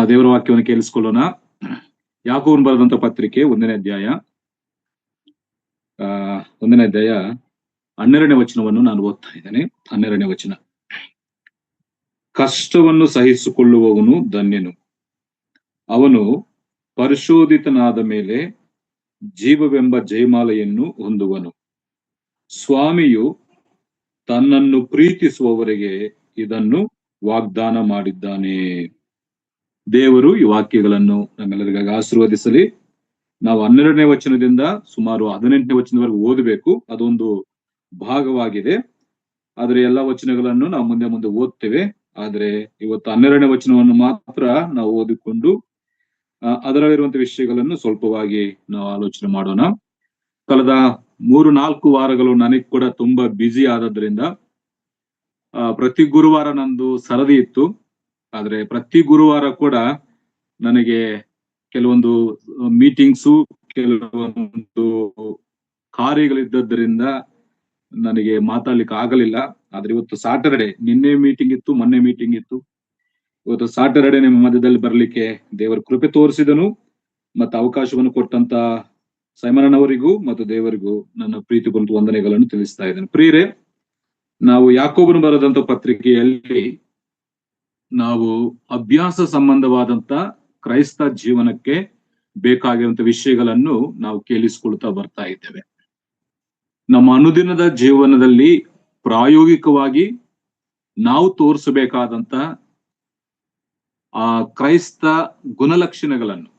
ನಾವು ದೇವರ ವಾಕ್ಯವನ್ನು ಕೇಳಿಸ್ಕೊಳ್ಳೋಣ. ಯಾಕೋಬನು ಬರೆದಂತ ಪತ್ರಿಕೆ 1ನೇ ಅಧ್ಯಾಯ 12ನೇ ವಚನವನ್ನು ನಾನು ಓದ್ತಾ ಇದ್ದೇನೆ. 12ನೇ ವಚನ. ಕಷ್ಟವನ್ನು ಸಹಿಸಿಕೊಳ್ಳುವವನು ಧನ್ಯನು, ಅವನು ಪರಿಶೋಧಿತನಾದ ಮೇಲೆ ಜೀವವೆಂಬ ಜಯಮಾಲೆಯನ್ನು ಹೊಂದುವನು. ಸ್ವಾಮಿಯು ತನ್ನನ್ನು ಪ್ರೀತಿಸುವವರಿಗೆ ಇದನ್ನು ವಾಗ್ದಾನ ಮಾಡಿದ್ದಾನೆ. ದೇವರು ಈ ವಾಕ್ಯಗಳನ್ನು ನಮ್ಮೆಲ್ಲರಿಗಾಗಿ ಆಶೀರ್ವದಿಸಲಿ. ನಾವು 12ನೇ ವಚನದಿಂದ ಸುಮಾರು 18ನೇ ವಚನದವರೆಗೂ ಓದಬೇಕು. ಅದೊಂದು ಭಾಗವಾಗಿದೆ. ಆದ್ರೆ ಎಲ್ಲಾ ವಚನಗಳನ್ನು ನಾವು ಮುಂದೆ ಮುಂದೆ ಓದ್ತೇವೆ. ಆದ್ರೆ ಇವತ್ತು 12ನೇ ವಚನವನ್ನು ಮಾತ್ರ ನಾವು ಓದಿಕೊಂಡು ಅದರಲ್ಲಿರುವಂತಹ ವಿಷಯಗಳನ್ನು ಸ್ವಲ್ಪವಾಗಿ ನಾವು ಆಲೋಚನೆ ಮಾಡೋಣ. ಕಳೆದ 3-4 ವಾರಗಳು ನನಗೆ ಕೂಡ ತುಂಬಾ ಬ್ಯುಸಿ ಆದದ್ರಿಂದ ಪ್ರತಿ ಗುರುವಾರ ನಂದು ಸರದಿ ಇತ್ತು. ಆದ್ರೆ ಪ್ರತಿ ಗುರುವಾರ ಕೂಡ ನನಗೆ ಕೆಲವೊಂದು ಮೀಟಿಂಗ್ಸು, ಕೆಲವೊಂದು ಕಾರ್ಯಗಳಿದ್ದದ್ರಿಂದ ನನಗೆ ಮಾತಾಡ್ಲಿಕ್ಕೆ ಆಗಲಿಲ್ಲ. ಆದ್ರೆ ಇವತ್ತು ಸಾಟರ್ಡೆ, ನಿನ್ನೆ ಮೀಟಿಂಗ್ ಇತ್ತು, ಮೊನ್ನೆ ಮೀಟಿಂಗ್ ಇತ್ತು. ಇವತ್ತು ಸಾಟರ್ಡೆ ನಿಮ್ಮ ಮಧ್ಯದಲ್ಲಿ ಬರ್ಲಿಕ್ಕೆ ದೇವರ ಕೃಪೆ ತೋರಿಸಿದನು ಮತ್ತು ಅವಕಾಶವನ್ನು ಕೊಟ್ಟಂತ ಸೈಮನವರಿಗೂ ಮತ್ತು ದೇವರಿಗೂ ನನ್ನ ಪ್ರೀತಿಪೂರ್ಣ ವಂದನೆಗಳನ್ನು ತಿಳಿಸ್ತಾ ಇದ್ದೇನೆ. ಪ್ರಿಯರೇ, ನಾವು ಯಾಕೋಬನು ಬರೆದಂತ ಪತ್ರಿಕೆಯಲ್ಲಿ ನಾವು ಅಭ್ಯಾಸ ಸಂಬಂಧವಾದಂತ ಕ್ರೈಸ್ತ ಜೀವನಕ್ಕೆ ಬೇಕಾಗಿರುವಂತ ವಿಷಯಗಳನ್ನು ನಾವು ಕೇಳಿಸಿಕೊಳ್ತಾ ಬರ್ತಾ ಇದ್ದೇವೆ. ನಮ್ಮ ಅನುದಿನದ ಜೀವನದಲ್ಲಿ ಪ್ರಾಯೋಗಿಕವಾಗಿ ನಾವು ತೋರಿಸಬೇಕಾದಂತ ಆ ಕ್ರೈಸ್ತ ಗುಣಲಕ್ಷಣಗಳನ್ನು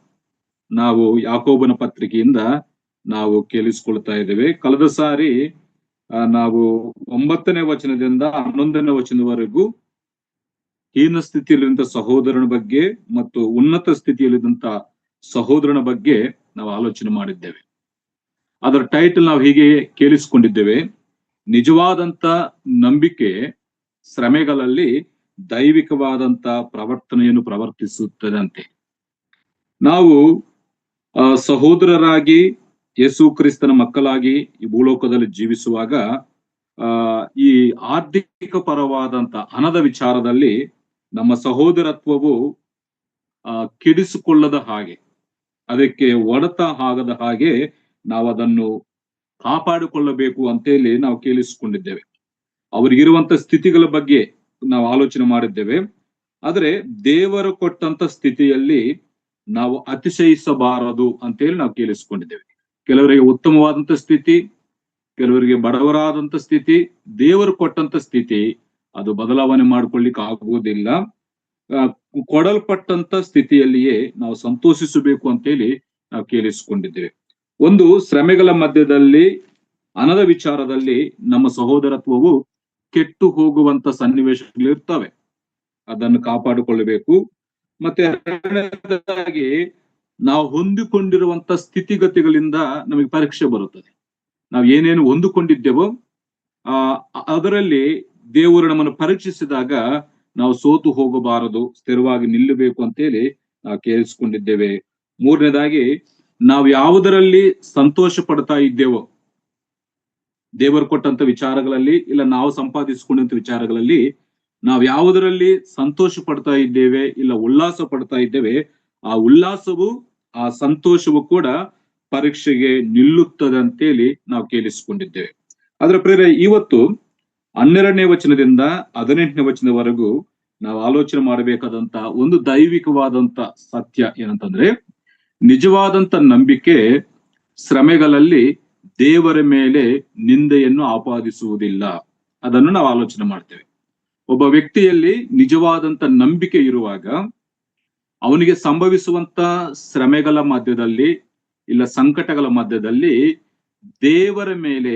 ನಾವು ಯಾಕೋಬನ ಪತ್ರಿಕೆಯಿಂದ ನಾವು ಕೇಳಿಸಿಕೊಳ್ತಾ ಇದ್ದೇವೆ. ಕಳೆದ ಸಾರಿ ನಾವು 9ನೇ ವಚನದಿಂದ 11ನೇ ವಚನದವರೆಗೂ ಹೀನ ಸ್ಥಿತಿಯಲ್ಲಿದ್ದಂತ ಸಹೋದರನ ಬಗ್ಗೆ ಮತ್ತು ಉನ್ನತ ಸ್ಥಿತಿಯಲ್ಲಿದ್ದಂತ ಸಹೋದರನ ಬಗ್ಗೆ ನಾವು ಆಲೋಚನೆ ಮಾಡಿದ್ದೇವೆ. ಅದರ ಟೈಟಲ್ ನಾವು ಹೀಗೆ ಕೇಳಿಸಿಕೊಂಡಿದ್ದೇವೆ: ನಿಜವಾದಂತ ನಂಬಿಕೆ ಶ್ರಮೆಗಳಲ್ಲಿ ದೈವಿಕವಾದಂತ ಪ್ರವರ್ತನೆಯನ್ನು ಪ್ರವರ್ತಿಸುತ್ತದೆ ಅಂತೆ. ನಾವು ಸಹೋದರರಾಗಿ ಯೇಸು ಕ್ರಿಸ್ತನ ಮಕ್ಕಳಾಗಿ ಈ ಭೂಲೋಕದಲ್ಲಿ ಜೀವಿಸುವಾಗ ಈ ಆರ್ಥಿಕ ಪರವಾದಂತ ಹಣದ ವಿಚಾರದಲ್ಲಿ ನಮ್ಮ ಸಹೋದರತ್ವವು ಕೆಡಿಸಿಕೊಳ್ಳದ ಹಾಗೆ, ಅದಕ್ಕೆ ಒಡೆತ ಆಗದ ಹಾಗೆ ನಾವು ಅದನ್ನು ಕಾಪಾಡಿಕೊಳ್ಳಬೇಕು ಅಂತೇಳಿ ನಾವು ಕೇಳಿಸಿಕೊಂಡಿದ್ದೇವೆ. ಅವರಿಗಿರುವಂತ ಸ್ಥಿತಿಗಳ ಬಗ್ಗೆ ನಾವು ಆಲೋಚನೆ ಮಾಡಿದ್ದೇವೆ. ಆದ್ರೆ ದೇವರು ಕೊಟ್ಟಂತ ಸ್ಥಿತಿಯಲ್ಲಿ ನಾವು ಅತಿಶಯಿಸಬಾರದು ಅಂತೇಳಿ ನಾವು ಕೇಳಿಸಿಕೊಂಡಿದ್ದೇವೆ. ಕೆಲವರಿಗೆ ಉತ್ತಮವಾದಂತ ಸ್ಥಿತಿ, ಕೆಲವರಿಗೆ ಬಡವರಾದಂತ ಸ್ಥಿತಿ, ದೇವರು ಕೊಟ್ಟಂತ ಸ್ಥಿತಿ ಅದು ಬದಲಾವಣೆ ಮಾಡ್ಕೊಳ್ಳಿಕ್ಕೆ ಆಗುವುದಿಲ್ಲ. ಕೊಡಲ್ಪಟ್ಟಂತ ಸ್ಥಿತಿಯಲ್ಲಿಯೇ ನಾವು ಸಂತೋಷಿಸಬೇಕು ಅಂತೇಳಿ ನಾವು ಕೇಳಿಸಿಕೊಂಡಿದ್ದೇವೆ. ಒಂದು ಶ್ರಮೆಗಳ ಮಧ್ಯದಲ್ಲಿ, ಹಣದ ವಿಚಾರದಲ್ಲಿ ನಮ್ಮ ಸಹೋದರತ್ವವು ಕೆಟ್ಟು ಹೋಗುವಂತ ಸನ್ನಿವೇಶಗಳು ಇರ್ತವೆ. ಅದನ್ನು ಕಾಪಾಡಿಕೊಳ್ಳಬೇಕು. ಮತ್ತೆ ಎರಡನೇದಾಗಿ, ನಾವು ಹೊಂದಿಕೊಂಡಿರುವಂತ ಸ್ಥಿತಿಗತಿಗಳಿಂದ ನಮಗೆ ಪರೀಕ್ಷೆ ಬರುತ್ತದೆ. ನಾವು ಏನೇನು ಹೊಂದಿಕೊಂಡಿದ್ದೇವೋ ಅದರಲ್ಲಿ ದೇವರು ನಮ್ಮನ್ನು ಪರೀಕ್ಷಿಸಿದಾಗ ನಾವು ಸೋತು ಹೋಗಬಾರದು, ಸ್ಥಿರವಾಗಿ ನಿಲ್ಲಬೇಕು ಅಂತೇಳಿ ನಾವು ಕೇಳಿಸಿಕೊಂಡಿದ್ದೇವೆ. ಮೂರನೇದಾಗಿ, ನಾವು ಯಾವುದರಲ್ಲಿ ಸಂತೋಷ ಪಡ್ತಾ ಇದ್ದೇವೋ, ದೇವರು ಕೊಟ್ಟಂತ ವಿಚಾರಗಳಲ್ಲಿ ಇಲ್ಲ ನಾವು ಸಂಪಾದಿಸಿಕೊಂಡಂತ ವಿಚಾರಗಳಲ್ಲಿ ನಾವು ಯಾವುದರಲ್ಲಿ ಸಂತೋಷ ಪಡ್ತಾ ಇದ್ದೇವೆ, ಇಲ್ಲ ಉಲ್ಲಾಸ ಪಡ್ತಾ ಇದ್ದೇವೆ, ಆ ಉಲ್ಲಾಸವು ಆ ಸಂತೋಷವು ಕೂಡ ಪರೀಕ್ಷೆಗೆ ನಿಲ್ಲುತ್ತದೆ ಅಂತೇಳಿ ನಾವು ಕೇಳಿಸಿಕೊಂಡಿದ್ದೇವೆ. ಅದರ ಪ್ರೇರೆ ಇವತ್ತು 12ನೇ ವಚನದಿಂದ 18ನೇ ವಚನದವರೆಗೂ ನಾವು ಆಲೋಚನೆ ಮಾಡಬೇಕಾದಂತ ಒಂದು ದೈವಿಕವಾದಂತ ಸತ್ಯ ಏನಂತಂದ್ರೆ, ನಿಜವಾದಂತ ನಂಬಿಕೆ ಶ್ರಮೆಗಳಲ್ಲಿ ದೇವರ ಮೇಲೆ ನಿಂದೆಯನ್ನು ಆಪಾದಿಸುವುದಿಲ್ಲ. ಅದನ್ನು ನಾವು ಆಲೋಚನೆ ಮಾಡ್ತೇವೆ. ಒಬ್ಬ ವ್ಯಕ್ತಿಯಲ್ಲಿ ನಿಜವಾದಂತ ನಂಬಿಕೆ ಇರುವಾಗ ಅವನಿಗೆ ಸಂಭವಿಸುವಂತ ಶ್ರಮೆಗಳ ಮಧ್ಯದಲ್ಲಿ ಇಲ್ಲ ಸಂಕಟಗಳ ಮಧ್ಯದಲ್ಲಿ ದೇವರ ಮೇಲೆ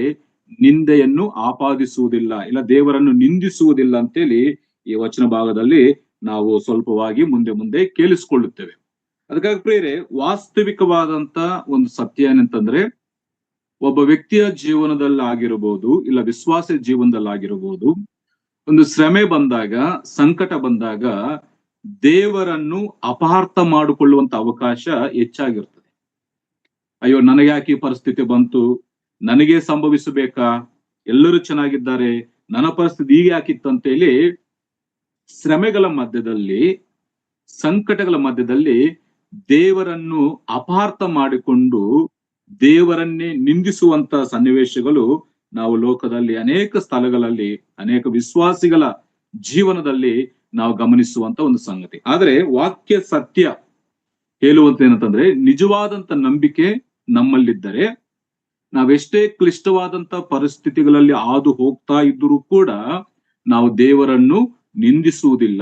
ನಿಂದೆಯನ್ನು ಆಪಾದಿಸುವುದಿಲ್ಲ, ಇಲ್ಲ ದೇವರನ್ನು ನಿಂದಿಸುವುದಿಲ್ಲ ಅಂತೇಳಿ ಈ ವಚನ ಭಾಗದಲ್ಲಿ ನಾವು ಸ್ವಲ್ಪವಾಗಿ ಮುಂದೆ ಮುಂದೆ ಕೇಳಿಸಿಕೊಳ್ಳುತ್ತೇವೆ. ಅದಕ್ಕಾಗಿ ಪ್ರಿಯರೇ, ವಾಸ್ತವಿಕವಾದಂತ ಒಂದು ಸತ್ಯ ಏನಂತಂದ್ರೆ, ಒಬ್ಬ ವ್ಯಕ್ತಿಯ ಜೀವನದಲ್ಲಾಗಿರಬಹುದು ಇಲ್ಲ ವಿಶ್ವಾಸ ಜೀವನದಲ್ಲಾಗಿರಬಹುದು, ಒಂದು ಶ್ರಮೆ ಬಂದಾಗ, ಸಂಕಟ ಬಂದಾಗ ದೇವರನ್ನು ಅಪಾರ್ಥ ಮಾಡಿಕೊಳ್ಳುವಂತ ಅವಕಾಶ ಹೆಚ್ಚಾಗಿರ್ತದೆ. ಅಯ್ಯೋ, ನನಗೆ ಯಾಕೆ ಈ ಪರಿಸ್ಥಿತಿ ಬಂತು, ನನಗೆ ಸಂಭವಿಸಬೇಕಾ, ಎಲ್ಲರೂ ಚೆನ್ನಾಗಿದ್ದಾರೆ, ನನ್ನ ಪರಿಸ್ಥಿತಿ ಹೀಗೆ ಯಾಕಿತ್ತು ಅಂತೇಳಿ ಶ್ರಮೆಗಳ ಮಧ್ಯದಲ್ಲಿ ಸಂಕಟಗಳ ಮಧ್ಯದಲ್ಲಿ ದೇವರನ್ನು ಅಪಾರ್ಥ ಮಾಡಿಕೊಂಡು ದೇವರನ್ನೇ ನಿಂದಿಸುವಂತ ಸನ್ನಿವೇಶಗಳು ನಾವು ಲೋಕದಲ್ಲಿ ಅನೇಕ ಸ್ಥಳಗಳಲ್ಲಿ, ಅನೇಕ ವಿಶ್ವಾಸಿಗಳ ಜೀವನದಲ್ಲಿ ನಾವು ಗಮನಿಸುವಂತ ಒಂದು ಸಂಗತಿ. ಆದ್ರೆ ವಾಕ್ಯ ಸತ್ಯ ಹೇಳುವಂತ ಏನಂತಂದ್ರೆ, ನಿಜವಾದಂತ ನಂಬಿಕೆ ನಮ್ಮಲ್ಲಿದ್ದರೆ ನಾವೆಷ್ಟೇ ಕ್ಲಿಷ್ಟವಾದಂತ ಪರಿಸ್ಥಿತಿಗಳಲ್ಲಿ ಹಾದು ಹೋಗ್ತಾ ಇದ್ರೂ ಕೂಡ ನಾವು ದೇವರನ್ನು ನಿಂದಿಸುವುದಿಲ್ಲ,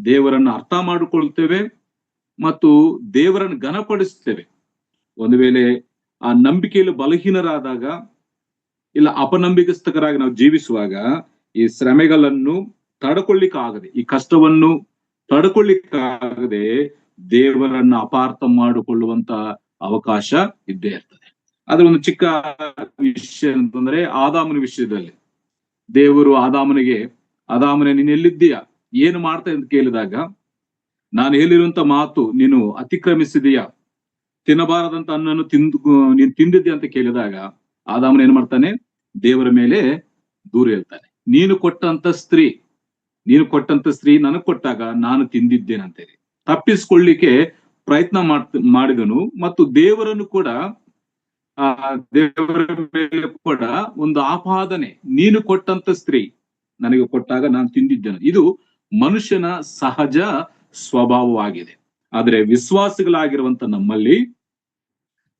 ದೇವರನ್ನು ಅರ್ಥ ಮಾಡಿಕೊಳ್ತೇವೆ ಮತ್ತು ದೇವರನ್ನು ಘನಪಡಿಸ್ತೇವೆ. ಒಂದು ವೇಳೆ ಆ ನಂಬಿಕೆಯಲ್ಲಿ ಬಲಹೀನರಾದಾಗ, ಇಲ್ಲ ಅಪನಂಬಿಕಸ್ಥರಾಗಿ ನಾವು ಜೀವಿಸುವಾಗ ಈ ಶ್ರಮೆಗಳನ್ನು ತಡ್ಕೊಳ್ಳಿಕ್ಕಾಗದೆ, ಈ ಕಷ್ಟವನ್ನು ತಡ್ಕೊಳ್ಳಿಕ್ಕಾಗದೆ ದೇವರನ್ನ ಅಪಾರ್ಥ ಮಾಡಿಕೊಳ್ಳುವಂತ ಅವಕಾಶ ಇದ್ದೇ ಇರ್ತದೆ. ಅದ್ರ ಒಂದು ಚಿಕ್ಕ ವಿಷಯ ಅಂತಂದ್ರೆ, ಆದಾಮನ ವಿಷಯದಲ್ಲಿ ದೇವರು ಆದಾಮನೇ ನೀನು ಎಲ್ಲಿದ್ದೀಯಾ, ಏನು ಮಾಡ್ತಾ ಅಂತ ಕೇಳಿದಾಗ, ನಾನು ಹೇಳಿರುವಂತ ಮಾತು ನೀನು ಅತಿಕ್ರಮಿಸಿದೀಯಾ, ತಿನ್ನಬಾರದಂತ ಹಣ್ಣನ್ನು ನೀನು ತಿಂದಿದ್ಯಾ ಅಂತ ಕೇಳಿದಾಗ ಆದಾಮನ ಏನ್ ಮಾಡ್ತಾನೆ, ದೇವರ ಮೇಲೆ ದೂರ ಹೇಳ್ತಾನೆ. ನೀನು ಕೊಟ್ಟಂತ ಸ್ತ್ರೀ ನನಗ್ ಕೊಟ್ಟಾಗ ನಾನು ತಿಂದಿದ್ದೇನಂತೇಳಿ ತಪ್ಪಿಸ್ಕೊಳ್ಳಿಕ್ಕೆ ಪ್ರಯತ್ನ ಮಾಡಿದನು. ಮತ್ತು ದೇವರನ್ನು ಕೂಡ ದೇವರ ಮೇಲೆ ಕೂಡ ಒಂದು ಆಪಾದನೆ, ನೀನು ಕೊಟ್ಟಂತ ಸ್ತ್ರೀ ನನಗೆ ಕೊಟ್ಟಾಗ ನಾನು ತಿಂದಿದ್ದೇನೆ. ಇದು ಮನುಷ್ಯನ ಸಹಜ ಸ್ವಭಾವವಾಗಿದೆ. ಆದ್ರೆ ವಿಶ್ವಾಸಿಗಳಾಗಿರುವಂತ ನಮ್ಮಲ್ಲಿ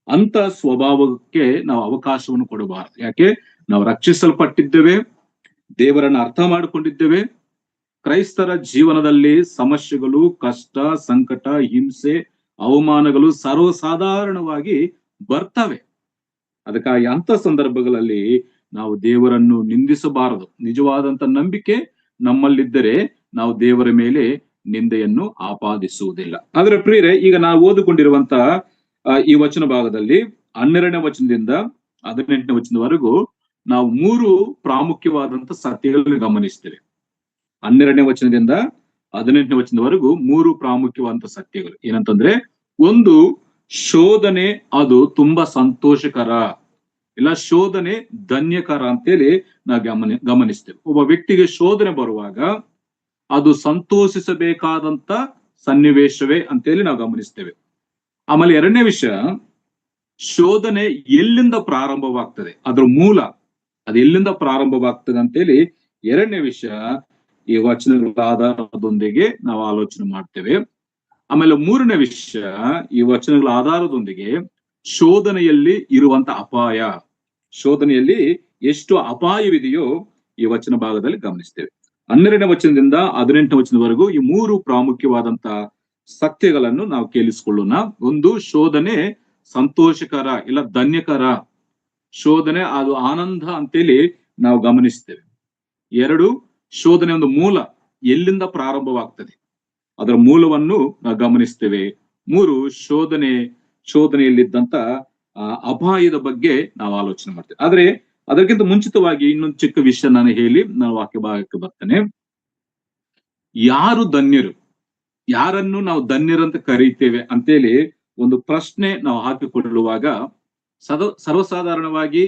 ಅಂತ ಸ್ವಭಾವಕ್ಕೆ ನಾವು ಅವಕಾಶವನ್ನು ಕೊಡಬಾರದು. ಯಾಕೆ? ನಾವು ರಕ್ಷಿಸಲ್ಪಟ್ಟಿದ್ದೇವೆ, ದೇವರನ್ನ ಅರ್ಥ ಮಾಡಿಕೊಂಡಿದ್ದೇವೆ. ಕ್ರೈಸ್ತರ ಜೀವನದಲ್ಲಿ ಸಮಸ್ಯೆಗಳು, ಕಷ್ಟ, ಸಂಕಟ, ಹಿಂಸೆ, ಅವಮಾನಗಳು ಸರ್ವಸಾಧಾರಣವಾಗಿ ಬರ್ತವೆ. ಅದಕ್ಕಾಗಿ ಅಂತ ಸಂದರ್ಭಗಳಲ್ಲಿ ನಾವು ದೇವರನ್ನು ನಿಂದಿಸಬಾರದು. ನಿಜವಾದಂತ ನಂಬಿಕೆ ನಮ್ಮಲ್ಲಿದ್ದರೆ ನಾವು ದೇವರ ಮೇಲೆ ನಿಂದೆಯನ್ನು ಆಪಾದಿಸುವುದಿಲ್ಲ. ಆದ್ರೆ ಪ್ರಿಯರೇ, ಈಗ ನಾವು ಓದಿಕೊಂಡಿರುವಂತ ಈ ವಚನ ಭಾಗದಲ್ಲಿ 12ನೇ ವಚನದಿಂದ 18ನೇ ವಚನದವರೆಗೂ ನಾವು 3 ಪ್ರಾಮುಖ್ಯವಾದಂತ ಸತ್ಯಗಳನ್ನು ಗಮನಿಸ್ತೇವೆ. 12ನೇ ವಚನದಿಂದ 18ನೇ ವಚನದವರೆಗೂ 3 ಪ್ರಾಮುಖ್ಯವಾದಂತ ಸತ್ಯಗಳು ಏನಂತಂದ್ರೆ, ಒಂದು, ಶೋಧನೆ ಅದು ತುಂಬಾ ಸಂತೋಷಕರ, ಇಲ್ಲ ಶೋಧನೆ ಧನ್ಯಕರ ಅಂತೇಳಿ ನಾವು ಗಮನಿಸ್ತೇವೆ. ಒಬ್ಬ ವ್ಯಕ್ತಿಗೆ ಶೋಧನೆ ಬರುವಾಗ ಅದು ಸಂತೋಷಿಸಬೇಕಾದಂತ ಸನ್ನಿವೇಶವೇ ಅಂತೇಳಿ ನಾವು ಗಮನಿಸ್ತೇವೆ. ಆಮೇಲೆ 2ನೇ ವಿಷಯ, ಶೋಧನೆ ಎಲ್ಲಿಂದ ಪ್ರಾರಂಭವಾಗ್ತದೆ, ಅದ್ರ ಮೂಲ ಅದು ಎಲ್ಲಿಂದ ಪ್ರಾರಂಭವಾಗ್ತದೆ ಅಂತೇಳಿ 2ನೇ ವಿಷಯ ಈ ವಚನಗಳ ಆಧಾರದೊಂದಿಗೆ ನಾವು ಆಲೋಚನೆ ಮಾಡ್ತೇವೆ. ಆಮೇಲೆ 3ನೇ ವಿಷಯ, ಈ ವಚನಗಳ ಆಧಾರದೊಂದಿಗೆ ಶೋಧನೆಯಲ್ಲಿ ಇರುವಂತ ಅಪಾಯ, ಶೋಧನೆಯಲ್ಲಿ ಎಷ್ಟು ಅಪಾಯವಿದೆಯೋ ಈ ವಚನ ಭಾಗದಲ್ಲಿ ಗಮನಿಸ್ತೇವೆ. 12ನೇ ವಚನದಿಂದ 18ನೇ ವಚನದವರೆಗೂ ಈ 3 ಪ್ರಾಮುಖ್ಯವಾದಂತ ಸತ್ಯಗಳನ್ನು ನಾವು ಕೇಳಿಸಿಕೊಳ್ಳೋಣ. ಒಂದು, ಶೋಧನೆ ಸಂತೋಷಕರ ಇಲ್ಲ ಧನ್ಯಕರ, ಶೋಧನೆ ಅದು ಆನಂದ ಅಂತೇಳಿ ನಾವು ಗಮನಿಸ್ತೇವೆ. 2, ಶೋಧನೆ ಒಂದು ಮೂಲ, ಎಲ್ಲಿಂದ ಪ್ರಾರಂಭವಾಗ್ತದೆ ಅದರ ಮೂಲವನ್ನು ನಾವು ಗಮನಿಸ್ತೇವೆ. 3, ಶೋಧನೆಯಲ್ಲಿದ್ದಂತ ಅಪಾಯದ ಬಗ್ಗೆ ನಾವು ಆಲೋಚನೆ ಮಾಡ್ತೇವೆ. ಆದ್ರೆ ಅದಕ್ಕಿಂತ ಮುಂಚಿತವಾಗಿ ಇನ್ನೊಂದು ಚಿಕ್ಕ ವಿಷಯ ನಾನು ಹೇಳಿ ನಾನು ವಾಕ್ಯ ಭಾಗಕ್ಕೆ ಬರ್ತೇನೆ. ಯಾರು ಧನ್ಯರು, ಯಾರನ್ನು ನಾವು ಧನ್ಯರಂತ ಕರೀತೇವೆ ಅಂತೇಳಿ ಒಂದು ಪ್ರಶ್ನೆ ನಾವು ಹಾಕಿಕೊಳ್ಳುವಾಗ, ಸರ್ವಸಾಧಾರಣವಾಗಿ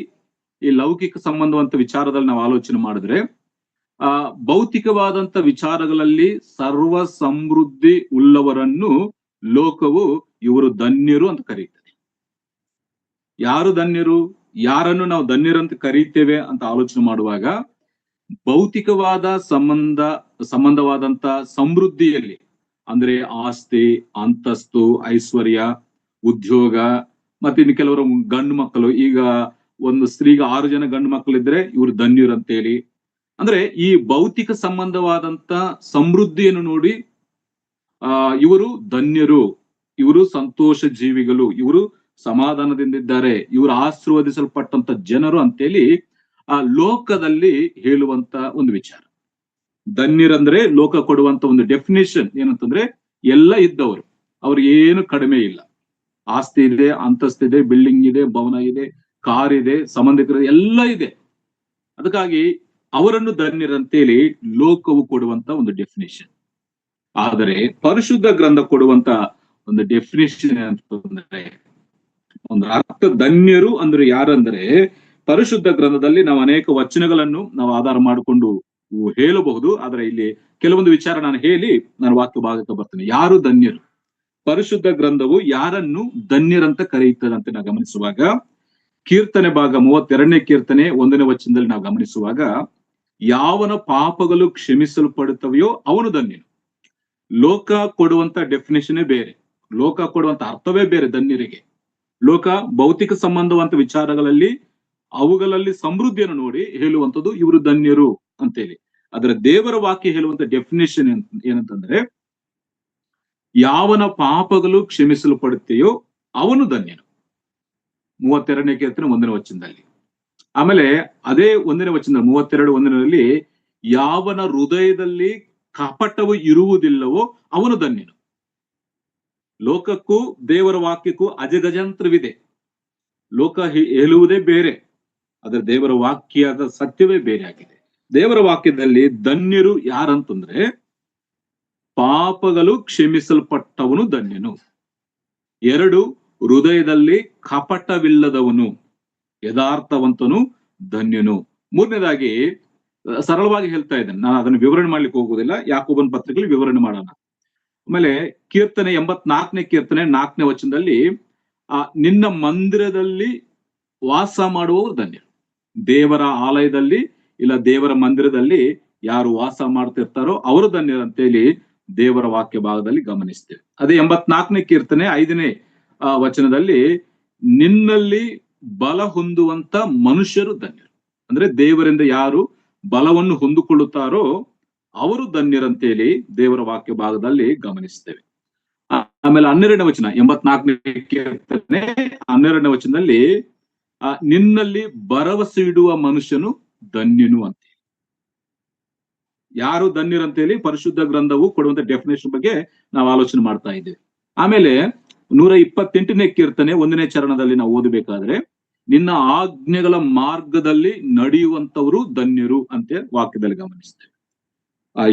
ಈ ಲೌಕಿಕ ಸಂಬಂಧವಂತ ವಿಚಾರದಲ್ಲಿ ನಾವು ಆಲೋಚನೆ ಮಾಡಿದ್ರೆ, ಭೌತಿಕವಾದಂತ ವಿಚಾರಗಳಲ್ಲಿ ಸರ್ವ ಸಮೃದ್ಧಿ ಉಳ್ಳವರನ್ನು ಲೋಕವು ಇವರು ಧನ್ಯರು ಅಂತ ಕರೀತದೆ. ಯಾರು ಧನ್ಯರು, ಯಾರನ್ನು ನಾವು ಧನ್ಯರಂತ ಕರೀತೇವೆ ಅಂತ ಆಲೋಚನೆ ಮಾಡುವಾಗ, ಭೌತಿಕವಾದ ಸಂಬಂಧವಾದಂತ ಸಮೃದ್ಧಿಯಲ್ಲಿ, ಅಂದ್ರೆ ಆಸ್ತಿ, ಅಂತಸ್ತು, ಐಶ್ವರ್ಯ, ಉದ್ಯೋಗ, ಮತ್ತೆ ಇನ್ನು ಕೆಲವರು ಗಂಡು ಮಕ್ಕಳು, ಈಗ ಒಂದು ಸ್ತ್ರೀಗೆ 6 ಜನ ಗಂಡು ಮಕ್ಕಳಿದ್ರೆ ಇವರು ಧನ್ಯರು ಅಂತೇಳಿ, ಅಂದ್ರೆ ಈ ಭೌತಿಕ ಸಂಬಂಧವಾದಂತ ಸಮೃದ್ಧಿಯನ್ನು ನೋಡಿ ಇವರು ಧನ್ಯರು, ಇವರು ಸಂತೋಷ ಜೀವಿಗಳು, ಇವರು ಸಮಾಧಾನದಿಂದಿದ್ದಾರೆ, ಇವರು ಆಶೀರ್ವದಿಸಲ್ಪಟ್ಟಂತ ಜನರು ಅಂತೇಳಿ ಆ ಲೋಕದಲ್ಲಿ ಹೇಳುವಂತ ಒಂದು ವಿಚಾರ. ಧನ್ಯರಂದ್ರೆ ಲೋಕ ಕೊಡುವಂತ ಒಂದು ಡೆಫಿನೇಷನ್ ಏನಂತಂದ್ರೆ, ಎಲ್ಲ ಇದ್ದವರು, ಅವ್ರಿಗೆ ಏನು ಕಡಿಮೆ ಇಲ್ಲ, ಆಸ್ತಿ ಇದೆ, ಅಂತಸ್ತಿದೆ, ಬಿಲ್ಡಿಂಗ್ ಇದೆ, ಭವನ ಇದೆ, ಕಾರ್ ಇದೆ, ಸಂಬಂಧಿಕರು ಎಲ್ಲ ಇದೆ. ಅದಕ್ಕಾಗಿ ಅವರನ್ನು ಧನ್ಯರಂತೇಳಿ ಲೋಕವು ಕೊಡುವಂತ ಒಂದು ಡೆಫಿನೇಷನ್. ಆದರೆ ಪರಿಶುದ್ಧ ಗ್ರಂಥ ಕೊಡುವಂತ ಒಂದು ಡೆಫಿನೇಷನ್ ಅಂತಂದ್ರೆ, ಒಂದು ಅರ್ಥ ಧನ್ಯರು ಅಂದ್ರೆ ಯಾರಂದ್ರೆ, ಪರಿಶುದ್ಧ ಗ್ರಂಥದಲ್ಲಿ ನಾವು ಅನೇಕ ವಚನಗಳನ್ನು ನಾವು ಆಧಾರ ಮಾಡಿಕೊಂಡು ಹೇಳಬಹುದು. ಆದ್ರೆ ಇಲ್ಲಿ ಕೆಲವೊಂದು ವಿಚಾರ ನಾನು ಹೇಳಿ ನಾನು ವಾಕ್ಯ ಭಾಗಕ್ಕೆ ಬರ್ತೇನೆ. ಯಾರು ಧನ್ಯರು? ಪರಿಶುದ್ಧ ಗ್ರಂಥವು ಯಾರನ್ನು ಧನ್ಯರಂತ ಕರೆಯುತ್ತದೆ ನಾವು ಗಮನಿಸುವಾಗ, ಕೀರ್ತನೆ ಭಾಗ 32ನೇ ಕೀರ್ತನೆ 1ನೇ ವಚನದಲ್ಲಿ ನಾವು ಗಮನಿಸುವಾಗ, ಯಾವನ ಪಾಪಗಳು ಕ್ಷಮಿಸಲ್ಪಡುತ್ತವೆಯೋ ಅವನು ಧನ್ಯನು. ಲೋಕ ಕೊಡುವಂತ ಡೆಫಿನೇಷನ್ನೇ ಬೇರೆ, ಲೋಕ ಕೊಡುವಂತ ಅರ್ಥವೇ ಬೇರೆ ಧನ್ಯರಿಗೆ. ಲೋಕ ಭೌತಿಕ ಸಂಬಂಧವಂತ ವಿಚಾರಗಳಲ್ಲಿ ಅವುಗಳಲ್ಲಿ ಸಮೃದ್ಧಿಯನ್ನು ನೋಡಿ ಹೇಳುವಂಥದ್ದು ಇವರು ಧನ್ಯರು ಅಂತೇಳಿ. ಅದರ ದೇವರ ವಾಕ್ಯ ಹೇಳುವಂತ ಡೆಫಿನೇಷನ್ ಏನಂತಂದ್ರೆ, ಯಾವನ ಪಾಪಗಳು ಕ್ಷಮಿಸಲ್ಪಡುತ್ತೆಯೋ ಅವನು ಧನ್ಯನು. 32ನೇ ಕೀರ್ತನೆ 1ನೇ ವಚನದಲ್ಲಿ. ಆಮೇಲೆ ಅದೇ 1ನೇ ವಚನ 32:1ರಲ್ಲಿ, ಯಾವನ ಹೃದಯದಲ್ಲಿ ಕಪಟವು ಇರುವುದಿಲ್ಲವೋ ಅವನು ಧನ್ಯನು. ಲೋಕಕ್ಕೂ ದೇವರ ವಾಕ್ಯಕ್ಕೂ ಅಜಗಜಾಂತರವಿದೆ. ಲೋಕ ಹೇಳುವುದೇ ಬೇರೆ, ಅದರ ದೇವರ ವಾಕ್ಯದ ಸತ್ಯವೇ ಬೇರೆ ಆಗಿದೆ. ದೇವರ ವಾಕ್ಯದಲ್ಲಿ ಧನ್ಯರು ಯಾರಂತಂದ್ರೆ, ಪಾಪಗಳು ಕ್ಷಮಿಸಲ್ಪಟ್ಟವನು ಧನ್ಯನು. 2, ಹೃದಯದಲ್ಲಿ ಕಪಟವಿಲ್ಲದವನು ಯಥಾರ್ಥವಂತನು ಧನ್ಯನು. 3ನೇದಾಗಿ ಸರಳವಾಗಿ ಹೇಳ್ತಾ ಇದ್ದೇನೆ, ನಾನು ಅದನ್ನು ವಿವರಣೆ ಮಾಡ್ಲಿಕ್ಕೆ ಹೋಗುವುದಿಲ್ಲ, ಯಾಕೋಬನ ಪತ್ರಿಕೆಯಲ್ಲಿ ವಿವರಣೆ ಮಾಡೋಣ. ಆಮೇಲೆ ಕೀರ್ತನೆ 84ನೇ ಕೀರ್ತನೆ 4ನೇ ವಚನದಲ್ಲಿ, ನಿನ್ನ ಮಂದಿರದಲ್ಲಿ ವಾಸ ಮಾಡುವವರು ಧನ್ಯರು. ದೇವರ ಆಲಯದಲ್ಲಿ ಇಲ್ಲ ದೇವರ ಮಂದಿರದಲ್ಲಿ ಯಾರು ವಾಸ ಮಾಡ್ತಿರ್ತಾರೋ ಅವರು ಧನ್ಯರು ಅಂತೇಳಿ ದೇವರ ವಾಕ್ಯ ಭಾಗದಲ್ಲಿ ಗಮನಿಸ್ತೇವೆ. ಅದೇ 84ನೇ ಕೀರ್ತನೆ 5ನೇ ವಚನದಲ್ಲಿ, ನಿನ್ನಲ್ಲಿ ಬಲ ಹೊಂದುವಂತ ಮನುಷ್ಯರು ಧನ್ಯರು. ಅಂದ್ರೆ ದೇವರಿಂದ ಯಾರು ಬಲವನ್ನು ಹೊಂದಿಕೊಳ್ಳುತ್ತಾರೋ ಅವರು ಧನ್ಯರಂತೇಳಿ ದೇವರ ವಾಕ್ಯ ಭಾಗದಲ್ಲಿ ಗಮನಿಸ್ತೇವೆ. ಆಮೇಲೆ 12ನೇ ವಚನ 84ನೇ ಕೀರ್ತನೆ 12ನೇ ವಚನದಲ್ಲಿ, ನಿನ್ನಲ್ಲಿ ಭರವಸೆ ಇಡುವ ಮನುಷ್ಯನು ಧನ್ಯನು ಅಂತ. ಯಾರು ಧನ್ಯರಂತೇಳಿ ಪರಿಶುದ್ಧ ಗ್ರಂಥವು ಕೊಡುವಂತ ಡೆಫಿನೇಷನ್ ಬಗ್ಗೆ ನಾವು ಆಲೋಚನೆ ಮಾಡ್ತಾ ಇದ್ದೇವೆ. ಆಮೇಲೆ 128ನೇ ಕೀರ್ತನೆ 1ನೇ ಚರಣದಲ್ಲಿ ನಾವು ಓದಬೇಕಾದ್ರೆ, ನಿನ್ನ ಆಜ್ಞೆಗಳ ಮಾರ್ಗದಲ್ಲಿ ನಡೆಯುವಂತವರು ಧನ್ಯರು ಅಂತ ವಾಕ್ಯದಲ್ಲಿ ಗಮನಿಸ್ತೇವೆ.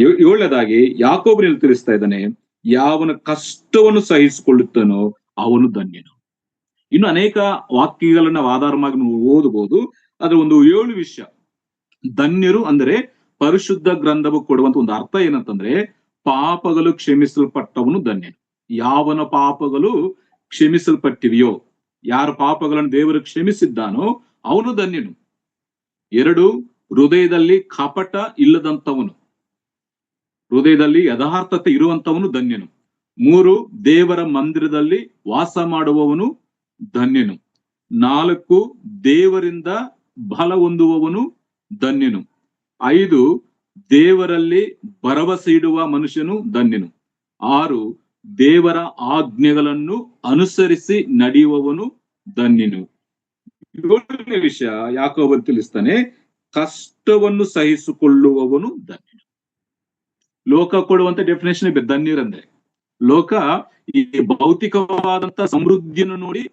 7ನೇದಾಗಿ ಯಾಕೋಬನಲ್ಲಿ ತಿಳಿಸ್ತಾ ಇದ್ದಾನೆ, ಯಾವನ ಕಷ್ಟವನ್ನು ಸಹಿಸಿಕೊಳ್ಳುತ್ತಾನೋ ಅವನು ಧನ್ಯನು. ಇನ್ನು ಅನೇಕ ವಾಕ್ಯಗಳನ್ನ ನಾವು ಆಧಾರವಾಗಿ ನಾವು ಓದಬಹುದು. ಅದ್ರ ಒಂದು 7 ವಿಷಯ. ಧನ್ಯರು ಅಂದ್ರೆ ಪರಿಶುದ್ಧ ಗ್ರಂಥವು ಕೊಡುವಂತ ಒಂದು ಅರ್ಥ ಏನಂತಂದ್ರೆ, ಪಾಪಗಳು ಕ್ಷಮಿಸಲ್ಪಟ್ಟವನು ಧನ್ಯನು. ಯಾವನ ಪಾಪಗಳು ಕ್ಷಮಿಸಲ್ಪಟ್ಟಿವೆಯೋ, ಯಾರ ಪಾಪಗಳನ್ನು ದೇವರು ಕ್ಷಮಿಸಿದ್ದಾನೋ ಅವನು ಧನ್ಯನು. 2, ಹೃದಯದಲ್ಲಿ ಕಪಟ ಇಲ್ಲದಂತವನು, ಹೃದಯದಲ್ಲಿ ಯಥಾರ್ಥತೆ ಇರುವಂತವನು ಧನ್ಯನು. 3, ದೇವರ ಮಂದಿರದಲ್ಲಿ ವಾಸ ಮಾಡುವವನು ಧನ್ಯನು. 4, ದೇವರಿಂದ ಬಲ ಹೊಂದುವವನು ಧನ್ಯನು. 5, ದೇವರಲ್ಲಿ ಭರವಸೆ ಇಡುವ ಮನುಷ್ಯನು ಧನ್ಯನು. 6, ದೇವರ ಆಜ್ಞೆಗಳನ್ನು ಅನುಸರಿಸಿ ನಡೆಯುವವನು ಧನ್ಯನು. 7ನೇ ವಿಷಯ ಯಾಕೋಬನು ತಿಳಿಸ್ತಾನೆ, ಕಷ್ಟವನ್ನು ಸಹಿಸಿಕೊಳ್ಳುವವನು ಧನ್ಯನು. ಲೋಕ ಕೊಡುವಂತ ಡೆಫಿನೇಷನ್ ಧನ್ಯರಂದ್ರೆ, ಲೋಕ ಈ ಭೌತಿಕವಾದಂತ ಸಮೃದ್ಧಿಯನ್ನು ನೋಡಿ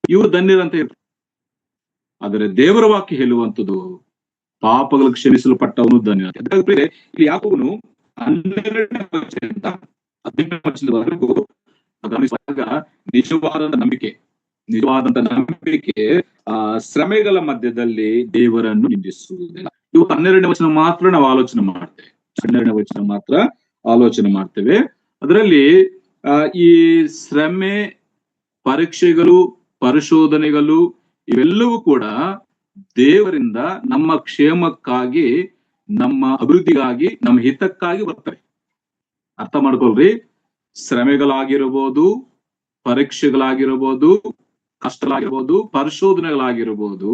ಇವರು ಧನ್ಯರಂತ ಇರ್ತಾರೆ. ಆದರೆ ದೇವರ ವಾಕ್ಯ ಹೇಳುವಂಥದ್ದು, ಪಾಪಗಳು ಕ್ಷಮಿಸಲ್ಪಟ್ಟವನು ಧನ್ಯ. ಇಲ್ಲಿ ಯಾಕೋಬನು 12ನೇ ವಚನದಿಂದ 18ನೇ ವಚನದವರೆಗೂ ಗಮನಿಸುವಾಗ, ನಿಜವಾದಂತ ನಂಬಿಕೆ ಶ್ರಮೆಗಳ ಮಧ್ಯದಲ್ಲಿ ದೇವರನ್ನು ನಿಂದಿಸುವುದಿಲ್ಲ. ಇವತ್ತು 12ನೇ ವಚನ ಮಾತ್ರ ನಾವು ಆಲೋಚನೆ ಮಾಡ್ತೇವೆ. 12ನೇ ವಚನ ಮಾತ್ರ ಆಲೋಚನೆ ಮಾಡ್ತೇವೆ. ಅದರಲ್ಲಿ ಈ ಶ್ರಮೆ, ಪರೀಕ್ಷೆಗಳು, ಪರಿಶೋಧನೆಗಳು ಇವೆಲ್ಲವೂ ಕೂಡ ದೇವರಿಂದ ನಮ್ಮ ಕ್ಷೇಮಕ್ಕಾಗಿ, ನಮ್ಮ ಅಭಿವೃದ್ಧಿಗಾಗಿ, ನಮ್ಮ ಹಿತಕ್ಕಾಗಿ ಬರ್ತವೆ. ಅರ್ಥ ಮಾಡ್ಕೊಳ್ರಿ. ಶ್ರಮೆಗಳಾಗಿರಬಹುದು, ಪರೀಕ್ಷೆಗಳಾಗಿರಬಹುದು, ಕಷ್ಟಗಳಾಗಿರ್ಬೋದು, ಪರಿಶೋಧನೆಗಳಾಗಿರ್ಬೋದು,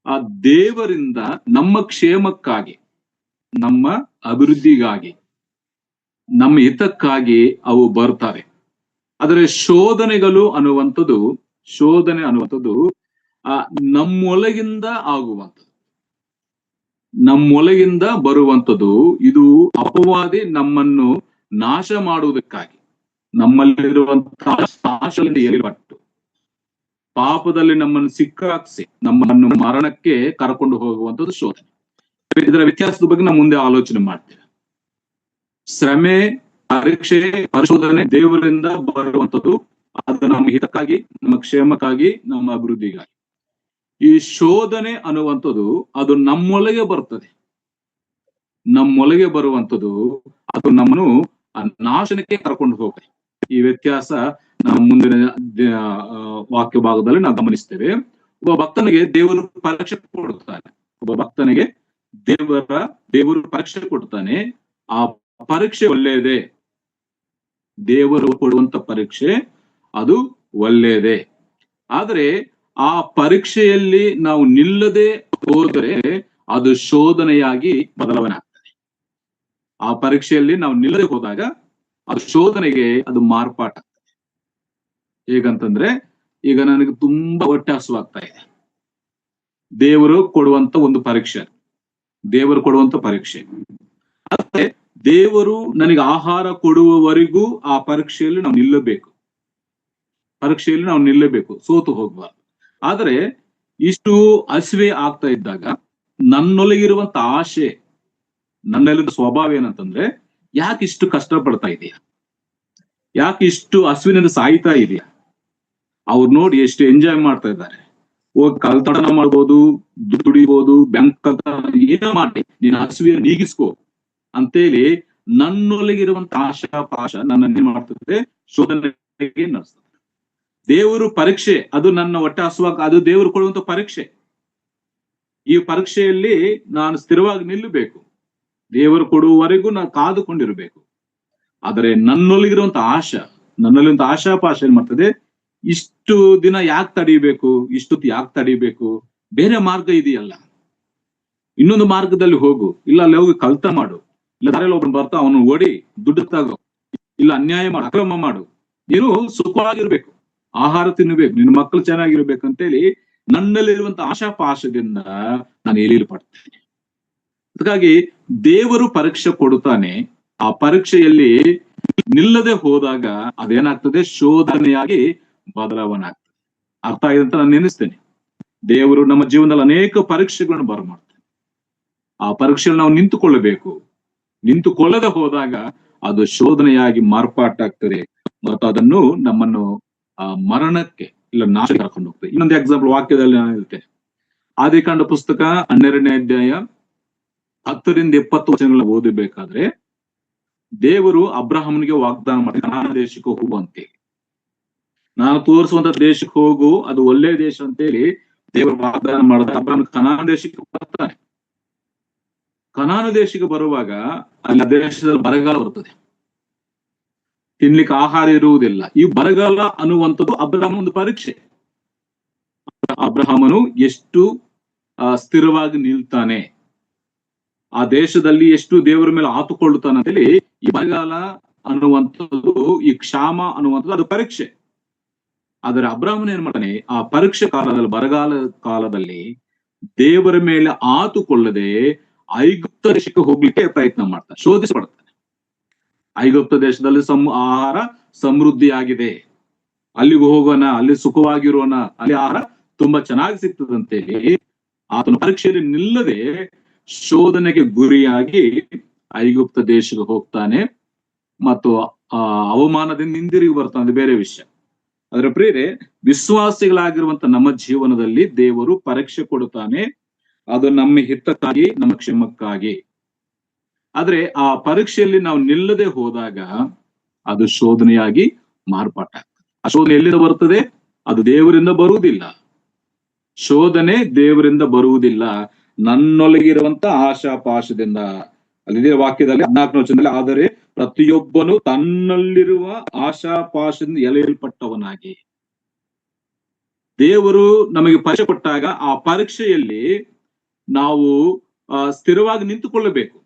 ಆ ದೇವರಿಂದ ನಮ್ಮ ಕ್ಷೇಮಕ್ಕಾಗಿ, ನಮ್ಮ ಅಭಿವೃದ್ಧಿಗಾಗಿ, ನಮ್ಮ ಹಿತಕ್ಕಾಗಿ ಅವು ಬರ್ತವೆ. ಆದರೆ ಶೋಧನೆ ಅನ್ನುವಂಥದ್ದು ನಮ್ಮೊಳಗಿಂದ ಆಗುವಂಥದ್ದು, ನಮ್ಮೊಳಗಿಂದ ಬರುವಂಥದ್ದು. ಇದು ಅಪವಾದಿ ನಮ್ಮನ್ನು ನಾಶ ಮಾಡುವುದಕ್ಕಾಗಿ, ನಮ್ಮಲ್ಲಿರುವಂತಹ ನಾಶದಿಂದ ಏರ್ಪಟ್ಟು ಪಾಪದಲ್ಲಿ ನಮ್ಮನ್ನು ಸಿಕ್ಕಾಕ್ಸಿ ನಮ್ಮನ್ನು ಮರಣಕ್ಕೆ ಕರ್ಕೊಂಡು ಹೋಗುವಂಥದ್ದು ಶೋಧನೆ. ಇದರ ವ್ಯತ್ಯಾಸದ ಬಗ್ಗೆ ನಾವು ಮುಂದೆ ಆಲೋಚನೆ ಮಾಡ್ತೇವೆ. ಶ್ರಮೆ, ಪರೀಕ್ಷೆ, ಪರಿಶೋಧನೆ ದೇವರಿಂದ ಬರುವಂಥದ್ದು. ಅದು ನಮ್ಮ ಹಿತಕ್ಕಾಗಿ, ನಮ್ಮ ಕ್ಷೇಮಕ್ಕಾಗಿ, ನಮ್ಮ ಅಭಿವೃದ್ಧಿಗಾಗಿ. ಈ ಶೋಧನೆ ಅನ್ನುವಂಥದ್ದು ಅದು ನಮ್ಮೊಳಗೆ ಬರ್ತದೆ. ನಮ್ಮೊಳಗೆ ಬರುವಂತದ್ದು ಅದು ನಮ್ಮನ್ನು ನಾಶನಕ್ಕೆ ಕರ್ಕೊಂಡು ಹೋಗ್ತದೆ. ಈ ವ್ಯತ್ಯಾಸ ನಾವು ಮುಂದಿನ ವಾಕ್ಯ ಭಾಗದಲ್ಲಿ ನಾವು ಗಮನಿಸ್ತೇವೆ. ಒಬ್ಬ ಭಕ್ತನಿಗೆ ದೇವರು ಪರೀಕ್ಷೆ ಕೊಡುತ್ತಾನೆ. ಒಬ್ಬ ಭಕ್ತನಿಗೆ ದೇವರು ಪರೀಕ್ಷೆ ಕೊಡ್ತಾನೆ. ಆ ಪರೀಕ್ಷೆ ಒಳ್ಳೆಯದೇ. ದೇವರು ಕೊಡುವಂತ ಪರೀಕ್ಷೆ ಅದು ಒಳ್ಳೆಯದೇ. ಆದ್ರೆ ಆ ಪರೀಕ್ಷೆಯಲ್ಲಿ ನಾವು ನಿಲ್ಲದೆ ಹೋದರೆ ಅದು ಶೋಧನೆಯಾಗಿ ಬದಲಾವಣೆ ಆಗ್ತದೆ. ಆ ಪರೀಕ್ಷೆಯಲ್ಲಿ ನಾವು ನಿಲ್ಲದೆ ಹೋದಾಗ ಅದು ಶೋಧನೆಗೆ ಅದು ಮಾರ್ಪಾಟಾಗ್ತದೆ. ಹೇಗಂತಂದ್ರೆ, ಈಗ ನನಗೆ ತುಂಬಾ ಹೊಟ್ಟೆ ಹಸುವಾಗ್ತಾ ಇದೆ. ದೇವರು ಕೊಡುವಂತ ಒಂದು ಪರೀಕ್ಷೆ, ದೇವರು ಕೊಡುವಂತ ಪರೀಕ್ಷೆ. ಆದ್ರೆ ದೇವರು ನನಗೆ ಆಹಾರ ಕೊಡುವವರೆಗೂ ಆ ಪರೀಕ್ಷೆಯಲ್ಲಿ ನಾವು ನಿಲ್ಲಬೇಕು, ಸೋತು ಹೋಗ್ಬಾರ್ದು. ಆದ್ರೆ ಇಷ್ಟು ಹಸಿವೆ ಆಗ್ತಾ ಇದ್ದಾಗ ನನ್ನೊಳಗಿರುವಂತ ಆಶೆ, ನನ್ನಲ್ಲಿರುವ ಸ್ವಭಾವ ಏನಂತಂದ್ರೆ, ಯಾಕೆ ಇಷ್ಟು ಕಷ್ಟ ಪಡ್ತಾ ಇದೆಯಾ, ಯಾಕೆ ಇಷ್ಟು ಹಸುವಿನಿಂದ ಸಾಯ್ತಾ ಇದೆಯಾ, ಅವ್ರು ನೋಡಿ ಎಷ್ಟು ಎಂಜಾಯ್ ಮಾಡ್ತಾ ಇದ್ದಾರೆ, ಹೋಗಿ ಕಳ್ತನ ಮಾಡ್ಬೋದು, ದುಡಿಬೋದು, ಬ್ಯಾಂಕ್ ಏನೋ ಮಾಡಿ ನೀನು ಹಸುವಿನ ನೀಗಿಸ್ಕೋ ಅಂತೇಳಿ ನನ್ನೊಳಗಿರುವಂತ ಆಶಾ ಪಾಶ ನನ್ನ ಮಾಡ್ತದೆ, ಶೋಧನೆಗೆ ನಡೆಸ್ತದೆ. ದೇವರು ಪರೀಕ್ಷೆ ಅದು ನನ್ನ ಹೊಟ್ಟೆ ಹಸುವಾಗ, ಅದು ದೇವರು ಕೊಡುವಂತ ಪರೀಕ್ಷೆ. ಈ ಪರೀಕ್ಷೆಯಲ್ಲಿ ನಾನು ಸ್ಥಿರವಾಗಿ ನಿಲ್ಲಬೇಕು, ದೇವರು ಕೊಡುವವರೆಗೂ ನಾನು ಕಾದುಕೊಂಡಿರ್ಬೇಕು. ಆದರೆ ನನ್ನೊಳಗಿರುವಂತ ನನ್ನಲ್ಲಿರುವಂತ ಆಶಾಪಾಶ ಏನ್ ಮಾಡ್ತದೆ, ಇಷ್ಟು ದಿನ ಯಾಕೆ ತಡೀಬೇಕು, ಇಷ್ಟೊತ್ತು ಯಾಕೆ ತಡೀಬೇಕು, ಬೇರೆ ಮಾರ್ಗ ಇದೆಯಲ್ಲ, ಇನ್ನೊಂದು ಮಾರ್ಗದಲ್ಲಿ ಹೋಗು, ಇಲ್ಲ ಅಲ್ಲಿ ಹೋಗಿ ಕಳ್ತ ಮಾಡು, ಇಲ್ಲ ದಾರಿಯಲ್ಲಿ ಒಬ್ಬನು ಬರ್ತಾ ಅವನು ಓಡಿ ದುಡ್ಡು ತಗೋ, ಇಲ್ಲ ಅನ್ಯಾಯ ಮಾಡು, ಅಕ್ರಮ ಮಾಡು, ನೀನು ಸುಖವಾಗಿರ್ಬೇಕು, ಆಹಾರ ತಿನ್ನಬೇಕು, ನಿನ್ನ ಮಕ್ಕಳು ಚೆನ್ನಾಗಿರ್ಬೇಕಂತೇಳಿ ನನ್ನಲ್ಲಿರುವಂತ ಆಶಾಪಾಶದಿಂದ ನಾನು ಎಲೀಲ್ಪಡ್ತೇನೆ. ಅದಕ್ಕಾಗಿ ದೇವರು ಪರೀಕ್ಷೆ ಕೊಡುತ್ತಾನೆ. ಆ ಪರೀಕ್ಷೆಯಲ್ಲಿ ನಿಲ್ಲದೆ ಹೋದಾಗ ಅದೇನಾಗ್ತದೆ, ಶೋಧನೆಯಾಗಿ ಬದಲಾವಣೆ ಆಗ್ತದೆ. ಅರ್ಥ ಆಗಿದೆ ಅಂತ ನಾನು ನೆನೆಸ್ತೇನೆ. ದೇವರು ನಮ್ಮ ಜೀವನದಲ್ಲಿ ಅನೇಕ ಪರೀಕ್ಷೆಗಳನ್ನು ಬರಮಾಡ್ತಾನೆ. ಆ ಪರೀಕ್ಷೆಯಲ್ಲಿ ನಾವು ನಿಂತುಕೊಳ್ಳದೆ ಹೋದಾಗ ಅದು ಶೋಧನೆಯಾಗಿ ಮಾರ್ಪಾಟಾಗ್ತದೆ ಮತ್ತು ಅದನ್ನು ನಮ್ಮನ್ನು ಮರಣಕ್ಕೆ ಇಲ್ಲ ನಾಶ ಕರ್ಕೊಂಡು ಹೋಗ್ತದೆ. ಇನ್ನೊಂದು ಎಕ್ಸಾಂಪಲ್ ವಾಕ್ಯದಲ್ಲಿ ನಾನು ಹೇಳ್ತೇನೆ. ಆದಿಕಾಂಡ ಪುಸ್ತಕ 12ನೇ ಅಧ್ಯಾಯ 10-20 ವಚನಗಳನ್ನ ಓದಬೇಕಾದ್ರೆ, ದೇವರು ಅಬ್ರಹಾಮನಿಗೆ ವಾಗ್ದಾನ ಮಾಡಿ ಕನಾನ ದೇಶಕ್ಕೆ ಹೋಗುವಂತೆ, ನಾನು ತೋರಿಸುವಂತ ದೇಶಕ್ಕೆ ಹೋಗು, ಅದು ಒಳ್ಳೆಯ ದೇಶ ಅಂತೇಳಿ ದೇವರು ವಾಗ್ದಾನ ಮಾಡಿದ. ಅಬ್ರಹಾಮ ಕನಾನ ದೇಶಕ್ಕೆ ಬರ್ತಾನೆ. ಕನಾನ ದೇಶಕ್ಕೆ ಬರುವಾಗ ಅಲ್ಲಿ ದೇಶದಲ್ಲಿ ಬರಗಾಲ ಬರ್ತದೆ, ತಿನ್ಲಿಕ್ಕೆ ಆಹಾರ ಇರುವುದಿಲ್ಲ. ಈ ಬರಗಾಲ ಅನ್ನುವಂಥದ್ದು ಅಬ್ರಹಾಮನ ಒಂದು ಪರೀಕ್ಷೆ. ಅಬ್ರಹಾಮನು ಎಷ್ಟು ಸ್ಥಿರವಾಗಿ ನಿಲ್ತಾನೆ, ಆ ದೇಶದಲ್ಲಿ ಎಷ್ಟು ದೇವರ ಮೇಲೆ ಆತುಕೊಳ್ಳುತ್ತಾನೆ ಅಂತೇಳಿ ಈ ಬರಗಾಲ ಅನ್ನುವಂಥದ್ದು, ಈ ಕ್ಷಾಮ ಅನ್ನುವಂಥದ್ದು ಅದು ಪರೀಕ್ಷೆ. ಆದರೆ ಅಬ್ರಹಾಮನ ಏನ್ ಮಾಡ್ತಾನೆ, ಆ ಪರೀಕ್ಷೆ ಕಾಲದಲ್ಲಿ, ಬರಗಾಲ ಕಾಲದಲ್ಲಿ ದೇವರ ಮೇಲೆ ಆತುಕೊಳ್ಳದೆ ಐಗುಪ್ತ ದೇಶಕ್ಕೆ ಹೋಗ್ಲಿಕ್ಕೆ ಪ್ರಯತ್ನ ಮಾಡ್ತಾನೆ, ಶೋಧಿಸಪಡ್ತಾನೆ. ಐಗುಪ್ತ ದೇಶದಲ್ಲಿ ಆಹಾರ ಸಮೃದ್ಧಿ ಆಗಿದೆ, ಅಲ್ಲಿಗೂ ಹೋಗೋಣ, ಅಲ್ಲಿ ಸುಖವಾಗಿರೋಣ, ಅಲ್ಲಿ ಆಹಾರ ತುಂಬಾ ಚೆನ್ನಾಗಿ ಸಿಗ್ತದಂತೇಳಿ ಆತನ ಪರೀಕ್ಷೆಯಲ್ಲಿ ನಿಲ್ಲದೆ ಶೋಧನೆಗೆ ಗುರಿಯಾಗಿ ಐಗುಪ್ತ ದೇಶಕ್ಕೆ ಹೋಗ್ತಾನೆ ಮತ್ತು ಅವಮಾನದಿಂದ ಹಿಂದಿರುಗಿ ಬರ್ತಾನೆ. ಬೇರೆ ವಿಷಯ. ಅದರ ಪ್ರಿಯರೇ, ವಿಶ್ವಾಸಿಗಳಾಗಿರುವಂತ ನಮ್ಮ ಜೀವನದಲ್ಲಿ ದೇವರು ಪರೀಕ್ಷೆ ಕೊಡುತ್ತಾನೆ, ಅದು ನಮ್ಮ ಹಿತಕ್ಕಾಗಿ, ನಮ್ಮ ಕ್ಷೇಮಕ್ಕಾಗಿ. ಆದ್ರೆ ಆ ಪರೀಕ್ಷೆಯಲ್ಲಿ ನಾವು ನಿಲ್ಲದೆ ಹೋದಾಗ ಅದು ಶೋಧನೆಯಾಗಿ ಮಾರ್ಪಾಟಾಗ್ತದೆ. ಆ ಶೋಧನೆ ಎಲ್ಲಿಂದ ಬರ್ತದೆ? ಅದು ದೇವರಿಂದ ಬರುವುದಿಲ್ಲ. ಶೋಧನೆ ದೇವರಿಂದ ಬರುವುದಿಲ್ಲ, ನನ್ನೊಳಗಿರುವಂತ ಆಶಾಪಾಶದಿಂದ. ಅಲ್ಲಿದೆ ವಾಕ್ಯದಲ್ಲಿ 14ನೇ ವಚನದಲ್ಲಿ, ಆದರೆ ಪ್ರತಿಯೊಬ್ಬನು ತನ್ನಲ್ಲಿರುವ ಆಶಾಪಾಶದಿಂದ ಎಳೆಯಲ್ಪಟ್ಟವನಾಗಿ. ದೇವರು ನಮಗೆ ಪರೀಕ್ಷೆ ಕೊಟ್ಟಾಗ ಆ ಪರೀಕ್ಷೆಯಲ್ಲಿ ನಾವು ಸ್ಥಿರವಾಗಿ ನಿಂತುಕೊಳ್ಳಬೇಕು.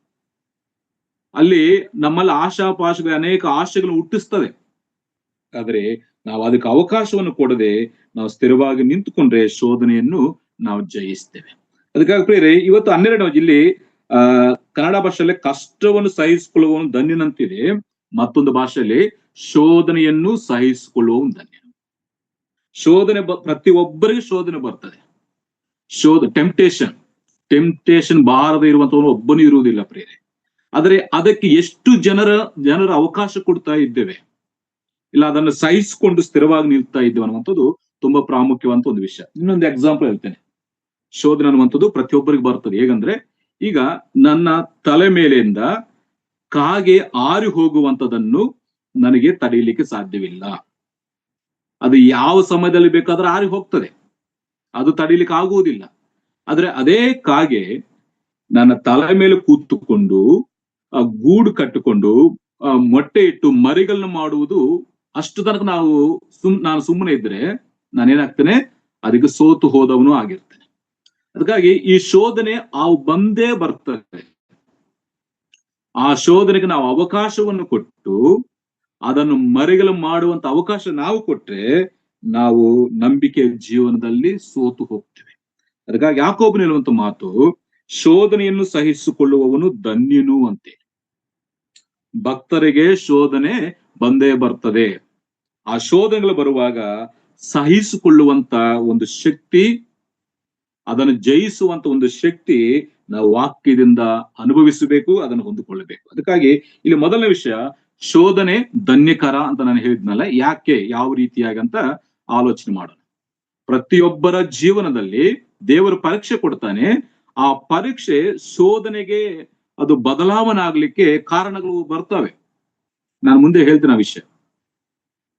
ಅಲ್ಲಿ ನಮ್ಮಲ್ಲಿ ಆಶಾಪಾಶಗಳು, ಅನೇಕ ಆಶೆಗಳನ್ನು ಹುಟ್ಟಿಸ್ತದೆ. ಆದ್ರೆ ನಾವು ಅದಕ್ಕೆ ಅವಕಾಶವನ್ನು ಕೊಡದೆ ನಾವು ಸ್ಥಿರವಾಗಿ ನಿಂತುಕೊಂಡ್ರೆ ಶೋಧನೆಯನ್ನು ನಾವು ಜಯಿಸ್ತೇವೆ. ಅದಕ್ಕಾಗಿ ಪ್ರಿಯರೇ, ಇವತ್ತು 12ನೇ ಇಲ್ಲಿ ಕನ್ನಡ ಭಾಷೆಯಲ್ಲಿ ಕಷ್ಟವನ್ನು ಸಹಿಸಿಕೊಳ್ಳುವವನು ಧನ್ಯನಂತಿದೆ, ಮತ್ತೊಂದು ಭಾಷೆಯಲ್ಲಿ ಶೋಧನೆಯನ್ನು ಸಹಿಸಿಕೊಳ್ಳುವವನು ಧನ್ಯ. ಶೋಧನೆ ಪ್ರತಿಯೊಬ್ಬರಿಗೆ ಶೋಧನೆ ಬರ್ತದೆ. ಟೆಂಪ್ಟೇಷನ್ ಬಾರದೆ ಇರುವಂತವನು ಒಬ್ಬನು ಇರುವುದಿಲ್ಲ ಪ್ರಿಯರೇ. ಆದ್ರೆ ಅದಕ್ಕೆ ಎಷ್ಟು ಜನರ ಅವಕಾಶ ಕೊಡ್ತಾ ಇದ್ದೇವೆ, ಇಲ್ಲ ಅದನ್ನು ಸಹಿಸಿಕೊಂಡು ಸ್ಥಿರವಾಗಿ ನಿಲ್ತಾ ಇದ್ದೇವೆ ಅನ್ನುವಂಥದ್ದು ತುಂಬಾ ಪ್ರಾಮುಖ್ಯವಂತ ಒಂದು ವಿಷಯ. ಇನ್ನೊಂದು ಎಕ್ಸಾಂಪಲ್ ಹೇಳ್ತೇನೆ. ಶೋಧನೆ ಅನ್ನುವಂಥದ್ದು ಪ್ರತಿಯೊಬ್ಬರಿಗೆ ಬರ್ತದೆ. ಹೇಗಂದ್ರೆ, ಈಗ ನನ್ನ ತಲೆ ಮೇಲೆಯಿಂದ ಕಾಗೆ ಆರಿ ಹೋಗುವಂತದನ್ನು ನನಗೆ ತಡೆಯಲಿಕ್ಕೆ ಸಾಧ್ಯವಿಲ್ಲ. ಅದು ಯಾವ ಸಮಯದಲ್ಲಿ ಬೇಕಾದ್ರೆ ಆರಿ ಹೋಗ್ತದೆ, ಅದು ತಡೀಲಿಕ್ಕೆ ಆಗುವುದಿಲ್ಲ. ಆದ್ರೆ ಅದೇ ಕಾಗೆ ನನ್ನ ತಲೆ ಮೇಲೆ ಕೂತುಕೊಂಡು ಗೂಡು ಕಟ್ಟಿಕೊಂಡು ಮೊಟ್ಟೆ ಇಟ್ಟು ಮರಿಗಳನ್ನ ಮಾಡುವುದು, ಅಷ್ಟು ತನಕ ನಾನು ಸುಮ್ಮನೆ ಇದ್ರೆ ನಾನೇನಾಗ್ತೇನೆ, ಅದಕ್ಕೆ ಸೋತು ಹೋದವನು ಆಗಿರ್ತೇನೆ. ಅದಕ್ಕಾಗಿ ಈ ಶೋಧನೆ ಬಂದೇ ಬರ್ತದೆ. ಆ ಶೋಧನೆಗೆ ನಾವು ಅವಕಾಶವನ್ನು ಕೊಟ್ಟು ಅದನ್ನು ಮರಿಗಳು ಮಾಡುವಂತ ಅವಕಾಶ ನಾವು ಕೊಟ್ರೆ ನಾವು ನಂಬಿಕೆಯ ಜೀವನದಲ್ಲಿ ಸೋತು ಹೋಗ್ತೇವೆ. ಅದಕ್ಕಾಗಿ ಯಾಕೋಬನು ಹೇಳುವಂತ ಮಾತು, ಶೋಧನೆಯನ್ನು ಸಹಿಸಿಕೊಳ್ಳುವವನು ಧನ್ಯನು ಅಂತೆ. ಭಕ್ತರಿಗೆ ಶೋಧನೆ ಬಂದೇ ಬರ್ತದೆ. ಆ ಶೋಧನೆಗಳು ಬರುವಾಗ ಸಹಿಸಿಕೊಳ್ಳುವಂತ ಒಂದು ಶಕ್ತಿ, ಅದನ್ನು ಜಯಿಸುವಂತ ಒಂದು ಶಕ್ತಿ ನಾವು ವಾಕ್ಯದಿಂದ ಅನುಭವಿಸಬೇಕು, ಅದನ್ನು ಹೊಂದಿಕೊಳ್ಳಬೇಕು. ಅದಕ್ಕಾಗಿ ಇಲ್ಲಿ ಮೊದಲನೇ ವಿಷಯ, ಶೋಧನೆ ಧನ್ಯಕರ ಅಂತ ನಾನು ಹೇಳಿದ್ನಲ್ಲ, ಯಾಕೆ, ಯಾವ ರೀತಿಯಾಗಿ ಅಂತ ಆಲೋಚನೆ ಮಾಡೋಣ. ಪ್ರತಿಯೊಬ್ಬರ ಜೀವನದಲ್ಲಿ ದೇವರು ಪರೀಕ್ಷೆ ಕೊಡ್ತಾನೆ. ಆ ಪರೀಕ್ಷೆ ಶೋಧನೆಗೆ ಅದು ಬದಲಾವಣೆ ಆಗ್ಲಿಕ್ಕೆ ಕಾರಣಗಳು ಬರ್ತವೆ. ನಾನು ಮುಂದೆ ಹೇಳ್ತೀನಿ ಆ ವಿಷಯ.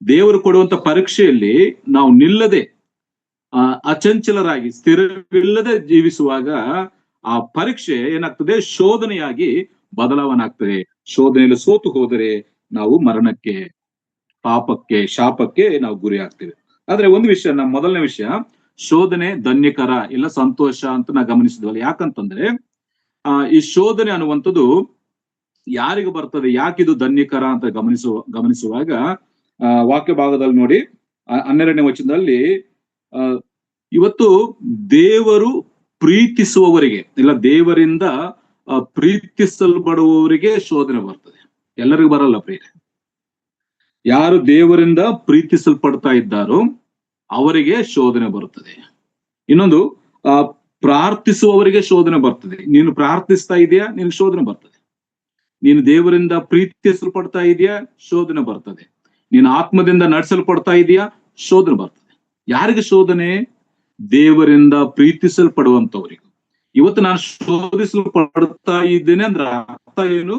ದೇವರು ಕೊಡುವಂತ ಪರೀಕ್ಷೆಯಲ್ಲಿ ನಾವು ನಿಲ್ಲದೆ ಅಚಂಚಲರಾಗಿ ಸ್ಥಿರವಿಲ್ಲದೆ ಜೀವಿಸುವಾಗ ಆ ಪರೀಕ್ಷೆ ಏನಾಗ್ತದೆ, ಶೋಧನೆಯಾಗಿ ಬದಲಾವಣೆ ಆಗ್ತದೆ. ಶೋಧನೆಯಲ್ಲಿ ಸೋತು ಹೋದರೆ ನಾವು ಮರಣಕ್ಕೆ, ಪಾಪಕ್ಕೆ, ಶಾಪಕ್ಕೆ ನಾವು ಗುರಿ ಆಗ್ತೇವೆ. ಆದ್ರೆ ಒಂದು ವಿಷಯ, ನಮ್ಮ ಮೊದಲನೇ ವಿಷಯ, ಶೋಧನೆ ಧನ್ಯಕರ ಇಲ್ಲ ಸಂತೋಷ ಅಂತ ನಾವು ಗಮನಿಸಿದ್ವಲ್ಲ. ಯಾಕಂತಂದ್ರೆ ಈ ಶೋಧನೆ ಅನ್ನುವಂಥದ್ದು ಯಾರಿಗೆ ಬರ್ತದೆ, ಯಾಕಿದು ಧನ್ಯಕರ ಅಂತ ಗಮನಿಸುವಾಗ ವಾಕ್ಯ ಭಾಗದಲ್ಲಿ ನೋಡಿ, 12ನೇ ವಚನದಲ್ಲಿ ಇವತ್ತು ದೇವರು ಪ್ರೀತಿಸುವವರಿಗೆ ಇಲ್ಲ ದೇವರಿಂದ ಪ್ರೀತಿಸಲ್ಪಡುವವರಿಗೆ ಶೋಧನೆ ಬರ್ತದೆ. ಎಲ್ಲರಿಗೂ ಬರಲ್ಲ ಪ್ರಿಯರೇ. ಯಾರು ದೇವರಿಂದ ಪ್ರೀತಿಸಲ್ಪಡ್ತಾ ಇದ್ದಾರೋ ಅವರಿಗೆ ಶೋಧನೆ ಬರುತ್ತದೆ. ಇನ್ನೊಂದು, ಪ್ರಾರ್ಥಿಸುವವರಿಗೆ ಶೋಧನೆ ಬರ್ತದೆ. ನೀನು ಪ್ರಾರ್ಥಿಸ್ತಾ ಇದೆಯಾ, ನಿನಗೆ ಶೋಧನೆ ಬರ್ತದೆ. ನೀನು ದೇವರಿಂದ ಪ್ರೀತಿಸಲ್ಪಡ್ತಾ ಇದೆಯಾ, ಶೋಧನೆ ಬರ್ತದೆ. ನೀನು ಆತ್ಮದಿಂದ ನಡೆಸಲ್ಪಡ್ತಾ ಇದೆಯಾ, ಶೋಧನೆ ಬರ್ತದೆ. ಯಾರಿಗೆ ಶೋಧನೆ? ದೇವರಿಂದ ಪ್ರೀತಿಸಲ್ಪಡುವಂತವರಿಗೆ. ಇವತ್ತು ನಾನು ಶೋಧಿಸಲ್ಪಡ್ತಾ ಇದ್ದೇನೆ ಅಂದ್ರೆ ಅರ್ಥ ಏನು?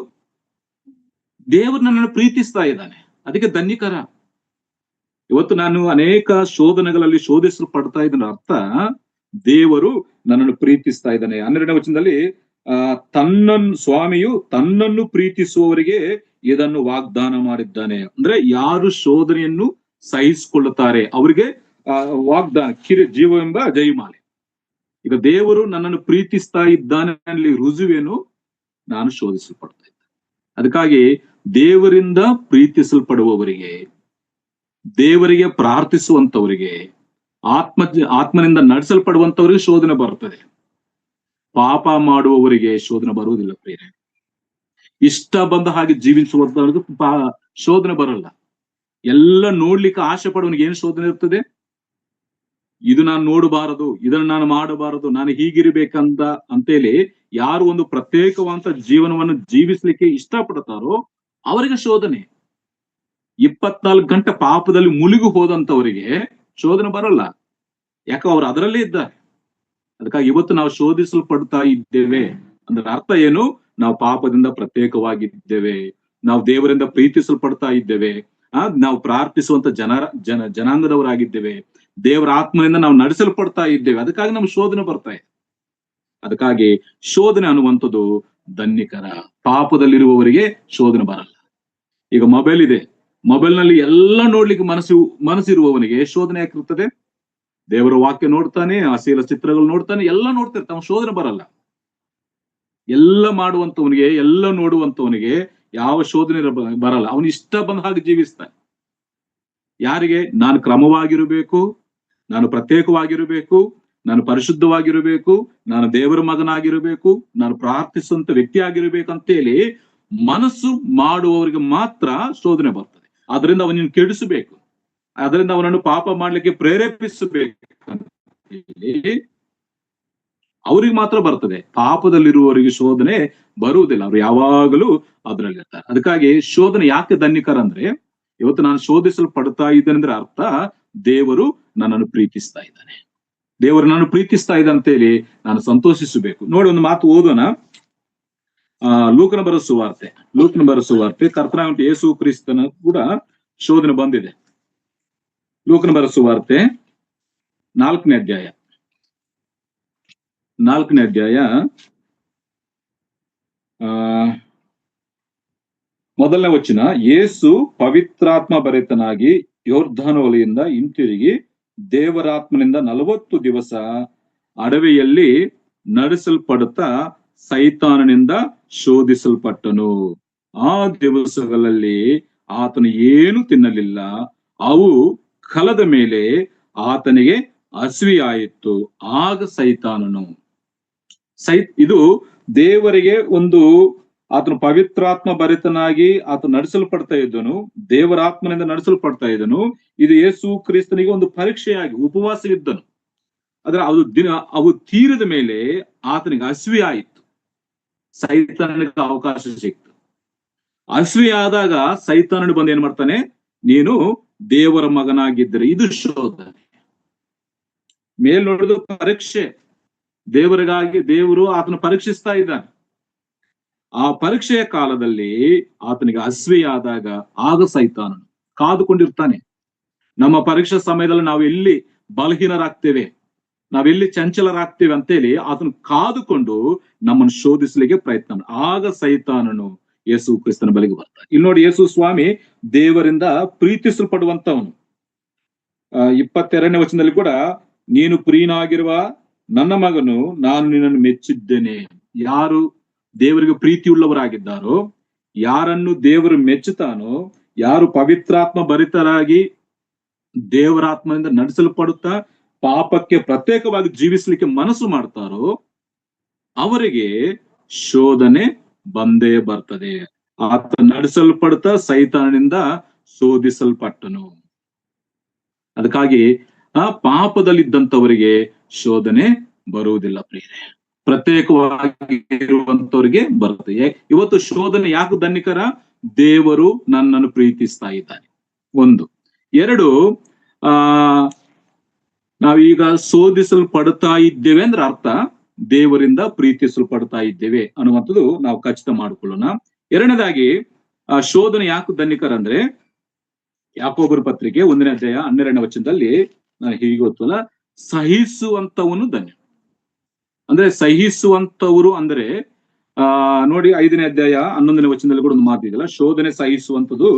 ದೇವರು ನನ್ನನ್ನು ಪ್ರೀತಿಸ್ತಾ ಇದ್ದಾನೆ, ಅದಕ್ಕೆ ಧನ್ಯಕರ. ಇವತ್ತು ನಾನು ಅನೇಕ ಶೋಧನೆಗಳಲ್ಲಿ ಶೋಧಿಸಲ್ಪಡ್ತಾ ಇದ್ದೇನೆ, ಅರ್ಥ ದೇವರು ನನ್ನನ್ನು ಪ್ರೀತಿಸ್ತಾ ಇದ್ದಾನೆ. 12ನೇ ವಚನದಲ್ಲಿ ಸ್ವಾಮಿಯು ತನ್ನನ್ನು ಪ್ರೀತಿಸುವವರಿಗೆ ಇದನ್ನು ವಾಗ್ದಾನ ಮಾಡಿದ್ದಾನೆ. ಅಂದ್ರೆ ಯಾರು ಶೋಧನೆಯನ್ನು ಸಹಿಸಿಕೊಳ್ಳುತ್ತಾರೆ ಅವರಿಗೆ ವಾಗ್ದಾನ, ಜೀವವೆಂಬ ಜಯಮಾಲೆ. ಈಗ ದೇವರು ನನ್ನನ್ನು ಪ್ರೀತಿಸ್ತಾ ಇದ್ದಾನೆ ಅಲ್ಲಿ ರುಜುವೇನು, ನಾನು ಶೋಧಿಸಲ್ಪಡ್ತಾ ಇದ್ದೆ. ಅದಕ್ಕಾಗಿ ದೇವರಿಂದ ಪ್ರೀತಿಸಲ್ಪಡುವವರಿಗೆ, ದೇವರಿಗೆ ಪ್ರಾರ್ಥಿಸುವಂತವರಿಗೆ, ಆತ್ಮನಿಂದ ನಡೆಸಲ್ಪಡುವಂತವರಿಗೆ ಶೋಧನೆ ಬರ್ತದೆ. ಪಾಪ ಮಾಡುವವರಿಗೆ ಶೋಧನೆ ಬರುವುದಿಲ್ಲ ಪ್ರಿಯರೇ. ಇಷ್ಟ ಬಂದ ಹಾಗೆ ಜೀವಿಸುವಂತವ್ರಿಗೆ ಶೋಧನೆ ಬರಲ್ಲ. ಎಲ್ಲ ನೋಡ್ಲಿಕ್ಕೆ ಆಸೆ ಪಡುವನಿಗೆ ಏನು ಶೋಧನೆ ಇರ್ತದೆ? ಇದು ನಾನು ನೋಡಬಾರದು, ಇದನ್ನು ನಾನು ಮಾಡಬಾರದು, ನಾನು ಹೀಗಿರ್ಬೇಕಂತ ಅಂತೇಳಿ ಯಾರು ಒಂದು ಪ್ರತ್ಯೇಕವಾದ ಜೀವನವನ್ನು ಜೀವಿಸ್ಲಿಕ್ಕೆ ಇಷ್ಟಪಡ್ತಾರೋ ಅವರಿಗೆ ಶೋಧನೆ. 24 ಗಂಟೆ ಪಾಪದಲ್ಲಿ ಮುಳುಗಿ ಹೋದಂತವರಿಗೆ ಶೋಧನೆ ಬರಲ್ಲ, ಯಾಕೆ ಅವರು ಅದರಲ್ಲೇ ಇದ್ದಾರೆ. ಅದಕ್ಕಾಗಿ ಇವತ್ತು ನಾವು ಶೋಧಿಸಲ್ಪಡ್ತಾ ಇದ್ದೇವೆ ಅಂದ್ರೆ ಅರ್ಥ ಏನು? ನಾವು ಪಾಪದಿಂದ ಪ್ರತ್ಯೇಕವಾಗಿದ್ದೇವೆ, ನಾವು ದೇವರಿಂದ ಪ್ರೀತಿಸಲ್ಪಡ್ತಾ ಇದ್ದೇವೆ, ನಾವು ಪ್ರಾರ್ಥಿಸುವಂತ ಜನಾಂಗದವರಾಗಿದ್ದೇವೆ, ದೇವರ ಆತ್ಮನಿಂದ ನಾವು ನಡೆಸಲ್ಪಡ್ತಾ ಇದ್ದೇವೆ. ಅದಕ್ಕಾಗಿ ನಮ್ಗೆ ಶೋಧನೆ ಬರ್ತಾ ಇದೆ. ಅದಕ್ಕಾಗಿ ಶೋಧನೆ ಅನ್ನುವಂಥದ್ದು ಧನ್ಯಕರ. ಪಾಪದಲ್ಲಿರುವವರಿಗೆ ಶೋಧನೆ ಬರಲ್ಲ. ಈಗ ಮೊಬೈಲ್ ಇದೆ, ಮೊಬೈಲ್ ನಲ್ಲಿ ಎಲ್ಲ ನೋಡ್ಲಿಕ್ಕೆ ಮನಸ್ಸಿರುವವನಿಗೆ ಶೋಧನೆ ಯಾಕಿರ್ತದೆ? ದೇವರ ವಾಕ್ಯ ನೋಡ್ತಾನೆ, ಅಶ್ಲೀಲ ಚಿತ್ರಗಳು ನೋಡ್ತಾನೆ, ಎಲ್ಲ ನೋಡ್ತಿರ್ತಾನೆ, ಶೋಧನೆ ಬರಲ್ಲ. ಎಲ್ಲ ಮಾಡುವಂತವನಿಗೆ, ಎಲ್ಲ ನೋಡುವಂತವನಿಗೆ ಯಾವ ಶೋಧನೆ ಬರಲ್ಲ. ಅವನು ಇಷ್ಟ ಬಂದ ಹಾಗೆ ಜೀವಿಸ್ತಾನೆ. ಯಾರಿಗೆ? ನಾನು ಕ್ರಮವಾಗಿರಬೇಕು, ನಾನು ಪ್ರತ್ಯೇಕವಾಗಿರಬೇಕು, ನಾನು ಪರಿಶುದ್ಧವಾಗಿರಬೇಕು, ನಾನು ದೇವರ ಮಗನಾಗಿರಬೇಕು, ನಾನು ಪ್ರಾರ್ಥಿಸುವಂತ ವ್ಯಕ್ತಿ ಆಗಿರ್ಬೇಕಂತೇಳಿ ಮನಸ್ಸು ಮಾಡುವವರಿಗೆ ಮಾತ್ರ ಶೋಧನೆ ಬರ್ತದೆ. ಅದರಿಂದ ಅವನನ್ನು ಕೆಡಿಸಬೇಕು, ಅದರಿಂದ ಅವನನ್ನು ಪಾಪ ಮಾಡ್ಲಿಕ್ಕೆ ಪ್ರೇರೇಪಿಸಬೇಕು, ಅವ್ರಿಗೆ ಮಾತ್ರ ಬರ್ತದೆ. ಪಾಪದಲ್ಲಿರುವವರಿಗೆ ಶೋಧನೆ ಬರುವುದಿಲ್ಲ, ಅವ್ರು ಯಾವಾಗಲೂ ಅದರಲ್ಲಿರ್ತಾರೆ. ಅದಕ್ಕಾಗಿ ಶೋಧನೆ ಯಾಕೆ ಧನ್ಯಕರ ಅಂದ್ರೆ, ಇವತ್ತು ನಾನು ಶೋಧಿಸಲ್ಪಡ್ತಾ ಇದ್ದೇನೆ ಅಂದ್ರೆ ಅರ್ಥ ದೇವರು ನನ್ನನ್ನು ಪ್ರೀತಿಸ್ತಾ ಇದ್ದಾನೆ, ದೇವರು ನನ್ನನ್ನು ಪ್ರೀತಿಸ್ತಾ ಇದ್ದ ಅಂತೇಳಿ ನಾನು ಸಂತೋಷಿಸಬೇಕು. ನೋಡಿ, ಒಂದು ಮಾತು ಓದೋಣ. ಲೂಕನ ಬರೋ ಸುವಾರ್ತೆ ಕರ್ತನಾದ ಯೇಸು ಕ್ರಿಸ್ತನ ಕೂಡ ಶೋಧನೆ ಬಂದಿದೆ. ಲೂಕನ ಬರೋ ಸುವಾರ್ತೆ 4ನೇ ಅಧ್ಯಾಯ ಮೊದಲನೇ ವಚನ. ಯೇಸು ಪವಿತ್ರಾತ್ಮ ಭರಿತನಾಗಿ ಯೋರ್ಧಾನ ಹೊಲೆಯಿಂದ ಹಿಂತಿರುಗಿ ದೇವರಾತ್ಮನಿಂದ 40 ದಿವಸ ಅಡವಿಯಲ್ಲಿ ನಡೆಸಲ್ಪಡುತ್ತಾ ಸೈತಾನನಿಂದ ಶೋಧಿಸಲ್ಪಟ್ಟನು. ಆ ದಿವಸಗಳಲ್ಲಿ ಆತನು ಏನು ತಿನ್ನಲಿಲ್ಲ. ಅವು ಕಲದ ಮೇಲೆ ಆತನಿಗೆ ಹಸಿವೆಯಾಯಿತು. ಆಗ ಸೈತಾನನು ಇದು ದೇವರಿಗೆ ಒಂದು ಆತನು ಪವಿತ್ರಾತ್ಮ ಭರಿತನಾಗಿ ಆತ ನಡೆಸಲ್ಪಡ್ತಾ ಇದ್ದನು, ದೇವರಾತ್ಮನಿಂದ ನಡೆಸಲ್ಪಡ್ತಾ ಇದ್ದನು. ಇದು ಯೇಸು ಕ್ರಿಸ್ತನಿಗೆ ಒಂದು ಪರೀಕ್ಷೆಯಾಗಿ ಉಪವಾಸವಿದ್ದನು. ಆದ್ರೆ ಅವು ತೀರಿದ ಮೇಲೆ ಆತನಿಗೆ ಹಸಿವೆ ಆಯಿತು, ಸೈತಾನನಿಗೆ ಅವಕಾಶ ಸಿಕ್ತು. ಹಸಿವೆ ಆದಾಗ ಸೈತಾನನು ಬಂದು ಏನ್ ಮಾಡ್ತಾನೆ, ನೀನು ದೇವರ ಮಗನಾಗಿದ್ದರೆ. ಇದು ಶೋಧನೆ. ಮೇಲ್ ನೋಡಿದ ಪರೀಕ್ಷೆ, ದೇವರಿಗಾಗಿ ದೇವರು ಆತನ ಪರೀಕ್ಷಿಸ್ತಾ ಇದ್ದಾನೆ. ಆ ಪರೀಕ್ಷೆಯ ಕಾಲದಲ್ಲಿ ಆತನಿಗೆ ಹಸಿವೆಯಾದಾಗ ಆಗ ಸೈತಾನನು ಕಾದುಕೊಂಡಿರ್ತಾನೆ. ನಮ್ಮ ಪರೀಕ್ಷಾ ಸಮಯದಲ್ಲಿ ನಾವು ಎಲ್ಲಿ ಬಲಹೀನರಾಗ್ತೇವೆ, ನಾವೆಲ್ಲಿ ಚಂಚಲರಾಗ್ತೇವೆ ಅಂತೇಳಿ ಆತನು ಕಾದುಕೊಂಡು ನಮ್ಮನ್ನು ಶೋಧಿಸಲಿಕ್ಕೆ ಪ್ರಯತ್ನ. ಆಗ ಸೈತಾನನು ಯೇಸು ಕ್ರಿಸ್ತನ ಬಳಿಗೆ ಬರ್ತಾನೆ. ಇಲ್ಲಿ ನೋಡಿ, ಯೇಸು ಸ್ವಾಮಿ ದೇವರಿಂದ ಪ್ರೀತಿಸಲ್ಪಡುವಂತವನು. 22ನೇ ವಚನದಲ್ಲಿ ಕೂಡ, ನೀನು ಪ್ರಿಯನಾಗಿರುವ ನನ್ನ ಮಗನು, ನಾನು ನಿನ್ನನ್ನು ಮೆಚ್ಚಿದ್ದೇನೆ. ಯಾರು ದೇವರಿಗೆ ಪ್ರೀತಿಯುಳ್ಳವರಾಗಿದ್ದಾರೋ, ಯಾರನ್ನು ದೇವರು ಮೆಚ್ಚುತ್ತಾನೋ, ಯಾರು ಪವಿತ್ರಾತ್ಮ ಭರಿತರಾಗಿ ದೇವರಾತ್ಮದಿಂದ ನಡೆಸಲ್ಪಡುತ್ತಾ ಪಾಪಕ್ಕೆ ಪ್ರತ್ಯೇಕವಾಗಿ ಜೀವಿಸಲಿಕ್ಕೆ ಮನಸ್ಸು ಮಾಡ್ತಾರೋ ಅವರಿಗೆ ಶೋಧನೆ ಬಂದೇ ಬರ್ತದೆ. ಆತ ನಡೆಸಲ್ಪಡುತ್ತಾ ಸೈತಾನನಿಂದ ಶೋಧಿಸಲ್ಪಟ್ಟನು. ಅದಕ್ಕಾಗಿ ಆ ಪಾಪದಲ್ಲಿದ್ದಂಥವರಿಗೆ ಶೋಧನೆ ಬರುವುದಿಲ್ಲ ಪ್ರಿಯರೇ, ಪ್ರತ್ಯೇಕವಾಗಿ ಇರುವಂತವರಿಗೆ ಬರುತ್ತೆ. ಇವತ್ತು ಶೋಧನೆ ಯಾಕೆ ಧನ್ಯಕರ? ದೇವರು ನನ್ನನ್ನು ಪ್ರೀತಿಸ್ತಾ ಇದ್ದಾನೆ. 1. 2, ನಾವೀಗ ಶೋಧಿಸಲ್ಪಡ್ತಾ ಇದ್ದೇವೆ ಅಂದ್ರೆ ಅರ್ಥ ದೇವರಿಂದ ಪ್ರೀತಿಸಲ್ಪಡ್ತಾ ಇದ್ದೇವೆ ಅನ್ನುವಂಥದ್ದು ನಾವು ಖಚಿತ ಮಾಡಿಕೊಳ್ಳೋಣ. 2ನೇದಾಗಿ ಶೋಧನೆ ಯಾಕೆ ಧನ್ಯಕರ ಅಂದ್ರೆ, ಯಾಕೋಬರ ಪತ್ರಿಕೆ 1ನೇ ಅಧ್ಯಾಯ 12ನೇ ವಚನದಲ್ಲಿ ಹೀಗೆ ಗೊತ್ತಲ್ಲ, ಸಹಿಸುವಂತವನು ಧನ್ಯ. ಅಂದ್ರೆ ಸಹಿಸುವಂತವರು ಅಂದ್ರೆ ನೋಡಿ 5ನೇ ಅಧ್ಯಾಯ 11ನೇ ವಚನದಲ್ಲಿ ಕೂಡ ಒಂದು ಮಾತಿದೆಯಲ್ಲ, ಶೋಧನೆ ಸಹಿಸುವಂತದ್ದು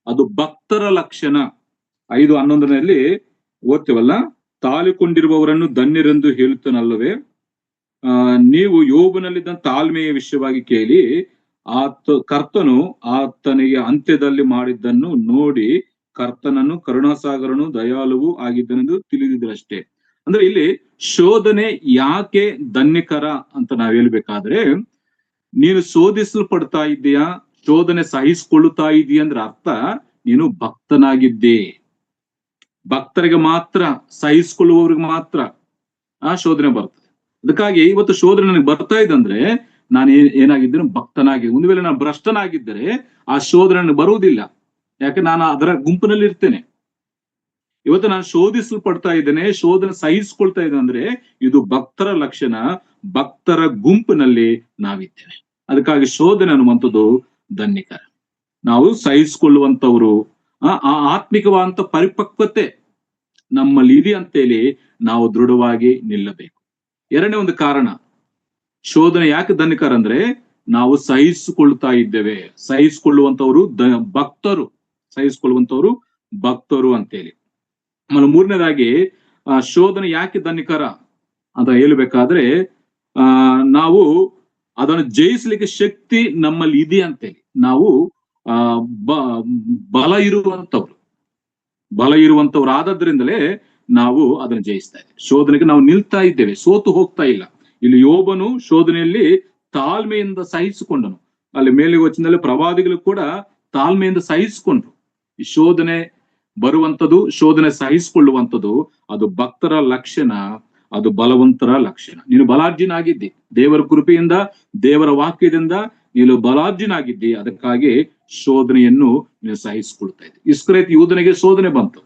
ಅದು ಭಕ್ತರ ಲಕ್ಷಣ. 5:11ನಲ್ಲಿ ಓದ್ತೇವಲ್ಲ, ತಾಳಿಕೊಂಡಿರುವವರನ್ನು ಧನ್ಯರೆಂದು ಹೇಳುತ್ತಾನಲ್ಲವೇ, ನೀವು ಯೋಬನಲ್ಲಿದ್ದ ತಾಳ್ಮೆಯ ವಿಷಯವಾಗಿ ಕೇಳಿ ಕರ್ತನು ಆತನಿಗೆ ಅಂತ್ಯದಲ್ಲಿ ಮಾಡಿದ್ದನ್ನು ನೋಡಿ ಕರ್ತನನ್ನು ಕರುಣಾಸಾಗರನು ದಯಾಳುವು ಆಗಿದ್ದನೆಂದು ತಿಳಿದಿದ್ರಷ್ಟೇ. ಅಂದ್ರೆ ಇಲ್ಲಿ ಶೋಧನೆ ಯಾಕೆ ಧನ್ಯಕರ ಅಂತ ನಾವ್ ಹೇಳ್ಬೇಕಾದ್ರೆ, ನೀನು ಶೋಧಿಸಲ್ಪಡ್ತಾ ಇದ್ದೀಯಾ, ಶೋಧನೆ ಸಹಿಸಿಕೊಳ್ಳುತ್ತಾ ಇದೀಯ ಅಂದ್ರೆ ಅರ್ಥ ನೀನು ಭಕ್ತನಾಗಿದ್ದೇ. ಭಕ್ತರಿಗೆ ಮಾತ್ರ, ಸಹಿಸಿಕೊಳ್ಳುವವ್ರಿಗೆ ಮಾತ್ರ ಆ ಶೋಧನೆ ಬರ್ತದೆ. ಅದಕ್ಕಾಗಿ ಇವತ್ತು ಶೋಧನೆ ನನಗೆ ಬರ್ತಾ ಇದ್ದಂದ್ರೆ ನಾನು ಏನಾಗಿದ್ದೇನೆ, ಭಕ್ತನಾಗಿದ್ದೆ. ಒಂದು ವೇಳೆ ನಾನು ಭ್ರಷ್ಟನಾಗಿದ್ದರೆ ಆ ಶೋಧನೆ ನನಗೆ ಬರುವುದಿಲ್ಲ, ಯಾಕೆ ನಾನು ಅದರ ಗುಂಪಿನಲ್ಲಿ ಇರ್ತೇನೆ. ಇವತ್ತು ನಾನು ಶೋಧಿಸಲ್ಪಡ್ತಾ ಇದ್ದೇನೆ, ಶೋಧನೆ ಸಹಿಸಿಕೊಳ್ತಾ ಇದ್ದೇನೆ ಅಂದ್ರೆ ಇದು ಭಕ್ತರ ಲಕ್ಷಣ, ಭಕ್ತರ ಗುಂಪಿನಲ್ಲಿ ನಾವಿದ್ದೇವೆ. ಅದಕ್ಕಾಗಿ ಶೋಧನೆ ಅನ್ನುವಂಥದ್ದು ಧನ್ಯಕರ. ನಾವು ಸಹಿಸಿಕೊಳ್ಳುವಂತವ್ರು, ಆ ಆತ್ಮಿಕವಾದಂತ ಪರಿಪಕ್ವತೆ ನಮ್ಮಲ್ಲಿ ಇದೆ ಅಂತೇಳಿ ನಾವು ದೃಢವಾಗಿ ನಿಲ್ಲಬೇಕು. 2ನೇ ಒಂದು ಕಾರಣ ಶೋಧನೆ ಯಾಕೆ ಧನ್ಯಕರ ಅಂದ್ರೆ, ನಾವು ಸಹಿಸಿಕೊಳ್ತಾ ಇದ್ದೇವೆ. ಸಹಿಸಿಕೊಳ್ಳುವಂತವ್ರು ಭಕ್ತರು, ಸಹಿಸಿಕೊಳ್ಳುವಂತವ್ರು ಭಕ್ತರು ಅಂತೇಳಿ. ಆಮೇಲೆ 3ನೇದಾಗಿ ಶೋಧನೆ ಯಾಕೆ ಧನ್ಯಕರ ಅಂತ ಹೇಳ್ಬೇಕಾದ್ರೆ, ನಾವು ಅದನ್ನು ಜಯಿಸ್ಲಿಕ್ಕೆ ಶಕ್ತಿ ನಮ್ಮಲ್ಲಿ ಇದೆ ಅಂತೇಳಿ. ನಾವು ಬಲ ಇರುವಂತವ್ರು ಆದದ್ರಿಂದಲೇ ನಾವು ಅದನ್ನು ಜಯಿಸ್ತಾ ಇದ್ದೇವೆ. ಶೋಧನೆಗೆ ನಾವು ನಿಲ್ತಾ ಇದ್ದೇವೆ, ಸೋತು ಹೋಗ್ತಾ ಇಲ್ಲ. ಇಲ್ಲಿ ಯೋಬನು ಶೋಧನೆಯಲ್ಲಿ ತಾಳ್ಮೆಯಿಂದ ಸಹಿಸಿಕೊಂಡನು. ಅಲ್ಲಿ ಮೇಲೆ ವಚನದಲ್ಲಿ ಪ್ರವಾದಿಗಳು ಕೂಡ ತಾಳ್ಮೆಯಿಂದ ಸಹಿಸಿಕೊಂಡ್ರು. ಈ ಶೋಧನೆ ಬರುವಂಥದ್ದು, ಶೋಧನೆ ಸಹಿಸಿಕೊಳ್ಳುವಂಥದ್ದು ಅದು ಭಕ್ತರ ಲಕ್ಷಣ, ಅದು ಬಲವಂತರ ಲಕ್ಷಣ. ನೀನು ಬಲಾರ್ಜಿನಾಗಿದ್ದಿ, ದೇವರ ಕೃಪೆಯಿಂದ, ದೇವರ ವಾಕ್ಯದಿಂದ ನೀನು ಬಲಾರ್ಜಿನಾಗಿದ್ದಿ. ಅದಕ್ಕಾಗಿ ಶೋಧನೆಯನ್ನು ನೀನು ಸಹಿಸಿಕೊಳ್ತಾ ಇದ್ದಿ. ಇಸ್ಕರಿಯೋತ ಯೂದನಿಗೆ ಶೋಧನೆ ಬಂತು.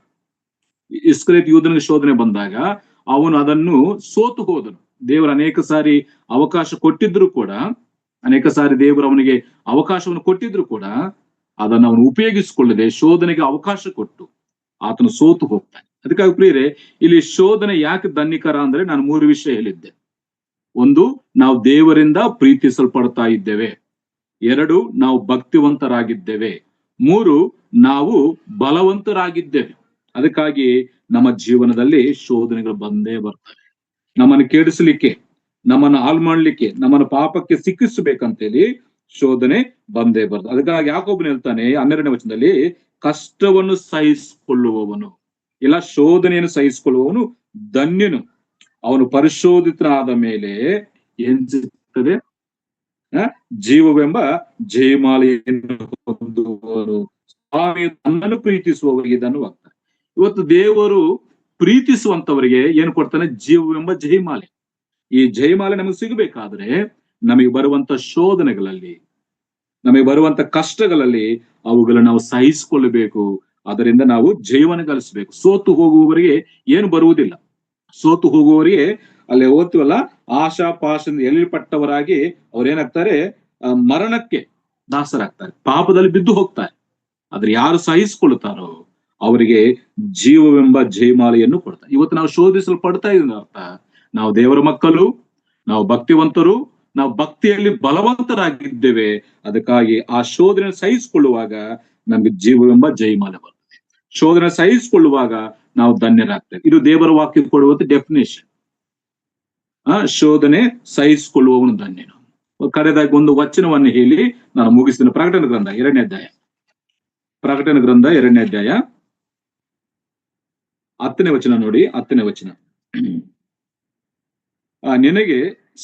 ಇಸ್ಕರಿಯೋತ ಯೂದನಿಗೆ ಶೋಧನೆ ಬಂದಾಗ ಅವನು ಅದನ್ನು ಸೋತು ಹೋದನು. ದೇವರು ಅನೇಕ ಸಾರಿ ಅವಕಾಶ ಕೊಟ್ಟಿದ್ರು ಕೂಡ ಅನೇಕ ಸಾರಿ ದೇವರು ಅವನಿಗೆ ಅವಕಾಶವನ್ನು ಕೊಟ್ಟಿದ್ರು ಕೂಡ ಅದನ್ನು ಅವನು ಉಪಯೋಗಿಸಿಕೊಳ್ಳದೆ ಶೋಧನೆಗೆ ಅವಕಾಶ ಕೊಟ್ಟು ಆತನು ಸೋತು ಹೋಗ್ತಾನೆ. ಅದಕ್ಕಾಗಿ ಪ್ರಿಯರೇ, ಇಲ್ಲಿ ಶೋಧನೆ ಯಾಕೆ ಧನ್ಯಕರ ಅಂದ್ರೆ ನಾನು 3 ವಿಷಯ ಹೇಳಿದ್ದೆ. 1, ನಾವು ದೇವರಿಂದ ಪ್ರೀತಿಸಲ್ಪಡ್ತಾ ಇದ್ದೇವೆ. 2, ನಾವು ಭಕ್ತಿವಂತರಾಗಿದ್ದೇವೆ. 3, ನಾವು ಬಲವಂತರಾಗಿದ್ದೇವೆ. ಅದಕ್ಕಾಗಿ ನಮ್ಮ ಜೀವನದಲ್ಲಿ ಶೋಧನೆಗಳು ಬಂದೇ ಬರ್ತವೆ. ನಮ್ಮನ್ನು ಕೆಡಿಸಲಿಕ್ಕೆ, ನಮ್ಮನ್ನು ಹಾಳು ಮಾಡ್ಲಿಕ್ಕೆ, ನಮ್ಮನ್ನು ಪಾಪಕ್ಕೆ ಸಿಕ್ಕಿಸಬೇಕಂತೇಳಿ ಶೋಧನೆ ಬಂದೇ ಬರ್ತದೆ. ಅದಕ್ಕಾಗಿ ಯಾಕೋಬನು ಹೇಳ್ತಾನೆ 12ನೇ ವಚನದಲ್ಲಿ, ಕಷ್ಟವನ್ನು ಸಹಿಸಿಕೊಳ್ಳುವವನು ಇಲ್ಲ ಶೋಧನೆಯನ್ನು ಸಹಿಸಿಕೊಳ್ಳುವವನು ಧನ್ಯನು, ಅವನು ಪರಿಶೋಧಿತನಾದ ಮೇಲೆ ಏನ್ ಸಿಗ್ತದೆ, ಜೀವವೆಂಬ ಜಯಮಾಲೆಯನ್ನು ಹೊಂದುವನು. ಸ್ವಾಮಿ ತನ್ನನ್ನು ಪ್ರೀತಿಸುವವರಿಗೆ ಇದನ್ನು ಆಗ್ತಾರೆ. ಇವತ್ತು ದೇವರು ಪ್ರೀತಿಸುವಂತವರಿಗೆ ಏನು ಕೊಡ್ತಾನೆ? ಜೀವವೆಂಬ ಜಯಮಾಲೆ. ಈ ಜಯಮಾಲೆ ನಮಗೆ ಸಿಗಬೇಕಾದ್ರೆ ನಮಗೆ ಬರುವಂತ ಶೋಧನೆಗಳಲ್ಲಿ, ನಮಗೆ ಬರುವಂತ ಕಷ್ಟಗಳಲ್ಲಿ ಅವುಗಳನ್ನು ನಾವು ಸಹಿಸಿಕೊಳ್ಳಬೇಕು. ಅದರಿಂದ ನಾವು ಜಯವನ್ನು ಗಳಿಸಬೇಕು. ಸೋತು ಹೋಗುವವರಿಗೆ ಏನು ಬರುವುದಿಲ್ಲ. ಸೋತು ಹೋಗುವವರಿಗೆ ಅಲ್ಲಿ ಓದ್ತೀವಲ್ಲ, ಆಶಾ ಪಾಶದಿಂದ ಎಳೆಯಲ್ಪಟ್ಟವರಾಗಿ ಅವ್ರೇನಾಗ್ತಾರೆ? ಮರಣಕ್ಕೆ ದಾಸರಾಗ್ತಾರೆ, ಪಾಪದಲ್ಲಿ ಬಿದ್ದು ಹೋಗ್ತಾರೆ. ಆದ್ರೆ ಯಾರು ಸಹಿಸಿಕೊಳ್ಳುತ್ತಾರೋ ಅವರಿಗೆ ಜೀವವೆಂಬ ಜಯಮಾಲೆಯನ್ನು ಕೊಡ್ತಾರೆ. ಇವತ್ತು ನಾವು ಶೋಧಿಸಲ್ಪಡ್ತಾ ಇದ್ದೀವಿ ಅರ್ಥ, ನಾವು ದೇವರ ಮಕ್ಕಳು, ನಾವು ಭಕ್ತಿವಂತರು, ನಾವು ಭಕ್ತಿಯಲ್ಲಿ ಬಲವಂತರಾಗಿದ್ದೇವೆ. ಅದಕ್ಕಾಗಿ ಆ ಶೋಧನೆ ಸಹಿಸಿಕೊಳ್ಳುವಾಗ ನಮ್ಗೆ ಜೀವವೆಂಬ ಜಯಮಾಲೆ ಬರ್ತದೆ. ಶೋಧನೆ ಸಹಿಸಿಕೊಳ್ಳುವಾಗ ನಾವು ಧನ್ಯರಾಗ್ತೇವೆ. ಇದು ದೇವರ ವಾಕ್ಯ ಕೊಡುವಂತ ಡೆಫಿನೇಷನ್. ಶೋಧನೆ ಸಹಿಸಿಕೊಳ್ಳುವವನು ಧನ್ಯನು. ಕರೆದಾಗಿ ಒಂದು ವಚನವನ್ನು ಹೇಳಿ ನಾನು ಮುಗಿಸ್ತೀನಿ. ಪ್ರಕಟಣೆ ಗ್ರಂಥ 2ನೇ ಅಧ್ಯಾಯ, ಪ್ರಕಟಣೆ ಗ್ರಂಥ 2ನೇ ಅಧ್ಯಾಯ 10ನೇ ವಚನ ನೋಡಿ. 10ನೇ ವಚನ, ನಿನಗೆ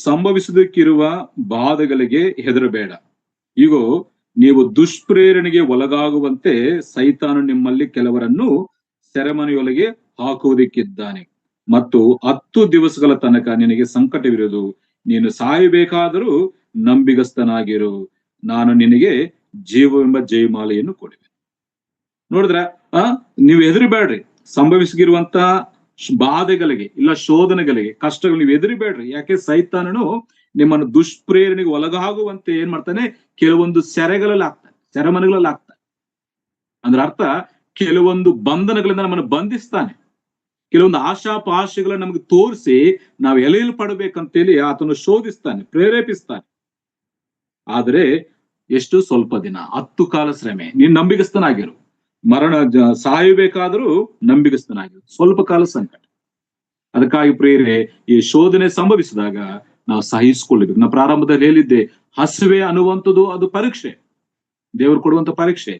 ಸಂಭವಿಸುವುದಕ್ಕಿರುವ ಬಾಧೆಗಳಿಗೆ ಹೆದರಬೇಡ. ಇಗೋ, ನೀವು ದುಷ್ಪ್ರೇರಣೆಗೆ ಒಳಗಾಗುವಂತೆ ಸೈತಾನು ನಿಮ್ಮಲ್ಲಿ ಕೆಲವರನ್ನು ಸೆರೆಮನೆಯೊಳಗೆ ಹಾಕುವುದಕ್ಕಿದ್ದಾನೆ ಮತ್ತು 10 ದಿವಸಗಳ ತನಕ ನಿನಗೆ ಸಂಕಟವಿರುವುದು. ನೀನು ಸಾಯಬೇಕಾದರೂ ನಂಬಿಗಸ್ತನಾಗಿರು, ನಾನು ನಿನಗೆ ಜೀವವೆಂಬ ಜಯಮಾಲೆಯನ್ನು ಕೊಡುವೆ. ನೋಡಿದ್ರ, ನೀವು ಹೆದರಿಬೇಡ್ರಿ. ಸಂಭವಿಸಿರುವಂತ ಬಾಧೆಗಳಿಗೆ ಇಲ್ಲ ಶೋಧನೆಗಳಿಗೆ, ಕಷ್ಟಗಳು ನೀವು ಹೆದರಿಬೇಡ್ರಿ. ಯಾಕೆ? ಸೈತಾನನು ನಿಮ್ಮನ್ನು ದುಷ್ಪ್ರೇರಣೆಗೆ ಒಳಗಾಗುವಂತೆ ಏನ್ ಮಾಡ್ತಾನೆ? ಕೆಲವೊಂದು ಸೆರೆಗಳಲ್ಲಿ ಆಗ್ತಾನೆ, ಸೆರೆಮನೆಗಳಲ್ಲಿ ಆಗ್ತಾನೆ. ಅಂದ್ರೆ ಅರ್ಥ, ಕೆಲವೊಂದು ಬಂಧನಗಳಿಂದ ನಮ್ಮನ್ನು ಬಂಧಿಸ್ತಾನೆ. ಕೆಲವೊಂದು ಆಶಾಪಾಶೆಗಳನ್ನ ನಮಗೆ ತೋರಿಸಿ ನಾವು ಎಳೆಯಲ್ಪಡಬೇಕಂತೇಳಿ ಆತನು ಶೋಧಿಸ್ತಾನೆ, ಪ್ರೇರೇಪಿಸ್ತಾನೆ. ಆದ್ರೆ ಎಷ್ಟು? ಸ್ವಲ್ಪ ದಿನ, 10 ಕಾಲ ಶ್ರಮೆ. ನೀನ್ ನಂಬಿಗಸ್ತನಾಗಿರು. ಸಾಯಬೇಕಾದರೂ ನಂಬಿಗಸ್ತನಾಗಿರು. ಸ್ವಲ್ಪ ಕಾಲ ಸಂಕಟ. ಅದಕ್ಕಾಗಿ ಪ್ರಿಯರೇ, ಈ ಶೋಧನೆ ಸಂಭವಿಸಿದಾಗ ನಾವು ಸಹಿಸಿಕೊಳ್ಳಬೇಕು. ನಾವು ಪ್ರಾರಂಭದಲ್ಲಿ ಹೇಳಿದ್ದೆ, ಹಸಿವೆ ಅನ್ನುವಂಥದ್ದು ಅದು ಪರೀಕ್ಷೆ, ದೇವರು ಕೊಡುವಂತ ಪರೀಕ್ಷೆ.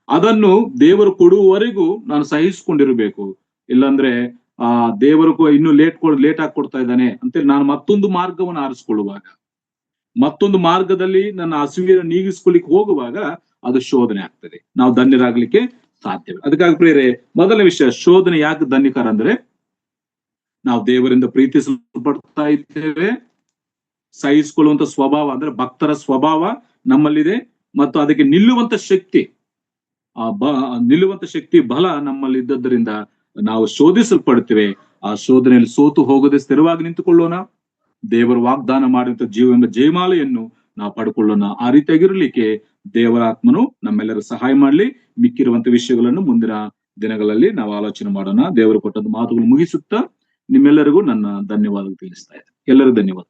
ಅದನ್ನು ದೇವರು ಕೊಡುವವರೆಗೂ ನಾನು ಸಹಿಸಿಕೊಂಡಿರ್ಬೇಕು. ಇಲ್ಲಾಂದ್ರೆ ದೇವರು ಇನ್ನು ಲೇಟ್ ಆಗಿ ಕೊಡ್ತಾ ಇದ್ದಾನೆ ಅಂತೇಳಿ ನಾನು ಮತ್ತೊಂದು ಮಾರ್ಗವನ್ನು ಆರಿಸಿಕೊಳ್ಳುವಾಗ, ಮತ್ತೊಂದು ಮಾರ್ಗದಲ್ಲಿ ನನ್ನ ಹಸಿವೆಯನ್ನು ನೀಗಿಸ್ಕೊಳ್ಳಿಕ್ಕೆ ಹೋಗುವಾಗ ಅದು ಶೋಧನೆ ಆಗ್ತದೆ. ನಾವು ಧನ್ಯರಾಗ್ಲಿಕ್ಕೆ ಸಾಧ್ಯವಿಲ್ಲ. ಅದಕ್ಕಾಗಿ ಪ್ರಿಯರೇ, ಮೊದಲನೇ ವಿಷಯ, ಶೋಧನೆ ಯಾಕೆ ಧನ್ಯಕರ ಅಂದ್ರೆ ನಾವು ದೇವರಿಂದ ಪ್ರೀತಿಸಲ್ಪಡ್ತಾ ಇದ್ದೇವೆ. ಸಹಿಸಿಕೊಳ್ಳುವಂತ ಸ್ವಭಾವ ಅಂದ್ರೆ ಭಕ್ತರ ಸ್ವಭಾವ ನಮ್ಮಲ್ಲಿದೆ. ಮತ್ತು ಅದಕ್ಕೆ ನಿಲ್ಲುವಂತ ಶಕ್ತಿ, ನಿಲ್ಲುವಂತ ಶಕ್ತಿ, ಬಲ ನಮ್ಮಲ್ಲಿ ಇದ್ದದ್ದರಿಂದ ನಾವು ಶೋಧಿಸಲ್ಪಡ್ತೇವೆ. ಆ ಶೋಧನೆಯಲ್ಲಿ ಸೋತು ಹೋಗದೆ ಸ್ಥಿರವಾಗಿ ನಿಂತುಕೊಳ್ಳೋಣ. ದೇವರು ವಾಗ್ದಾನ ಮಾಡಿದಂತ ಜೀವನ ಜಯಮಾಲೆಯನ್ನು ನಾವು ಪಡ್ಕೊಳ್ಳೋಣ. ಆ ರೀತಿಯಾಗಿರ್ಲಿಕ್ಕೆ ದೇವರ ಆತ್ಮನು ನಮ್ಮೆಲ್ಲರೂ ಸಹಾಯ ಮಾಡ್ಲಿ. ಮಿಕ್ಕಿರುವಂತ ವಿಷಯಗಳನ್ನು ಮುಂದಿನ ದಿನಗಳಲ್ಲಿ ನಾವು ಆಲೋಚನೆ ಮಾಡೋಣ. ದೇವರು ಕೊಟ್ಟಂತ ಮಾತುಗಳು ಮುಗಿಸುತ್ತಾ ನಿಮ್ಮೆಲ್ಲರಿಗೂ ನನ್ನ ಧನ್ಯವಾದ ತಿಳಿಸ್ತಾ ಇದ್ದೇನೆ. ಎಲ್ಲರಿಗೂ ಧನ್ಯವಾದ.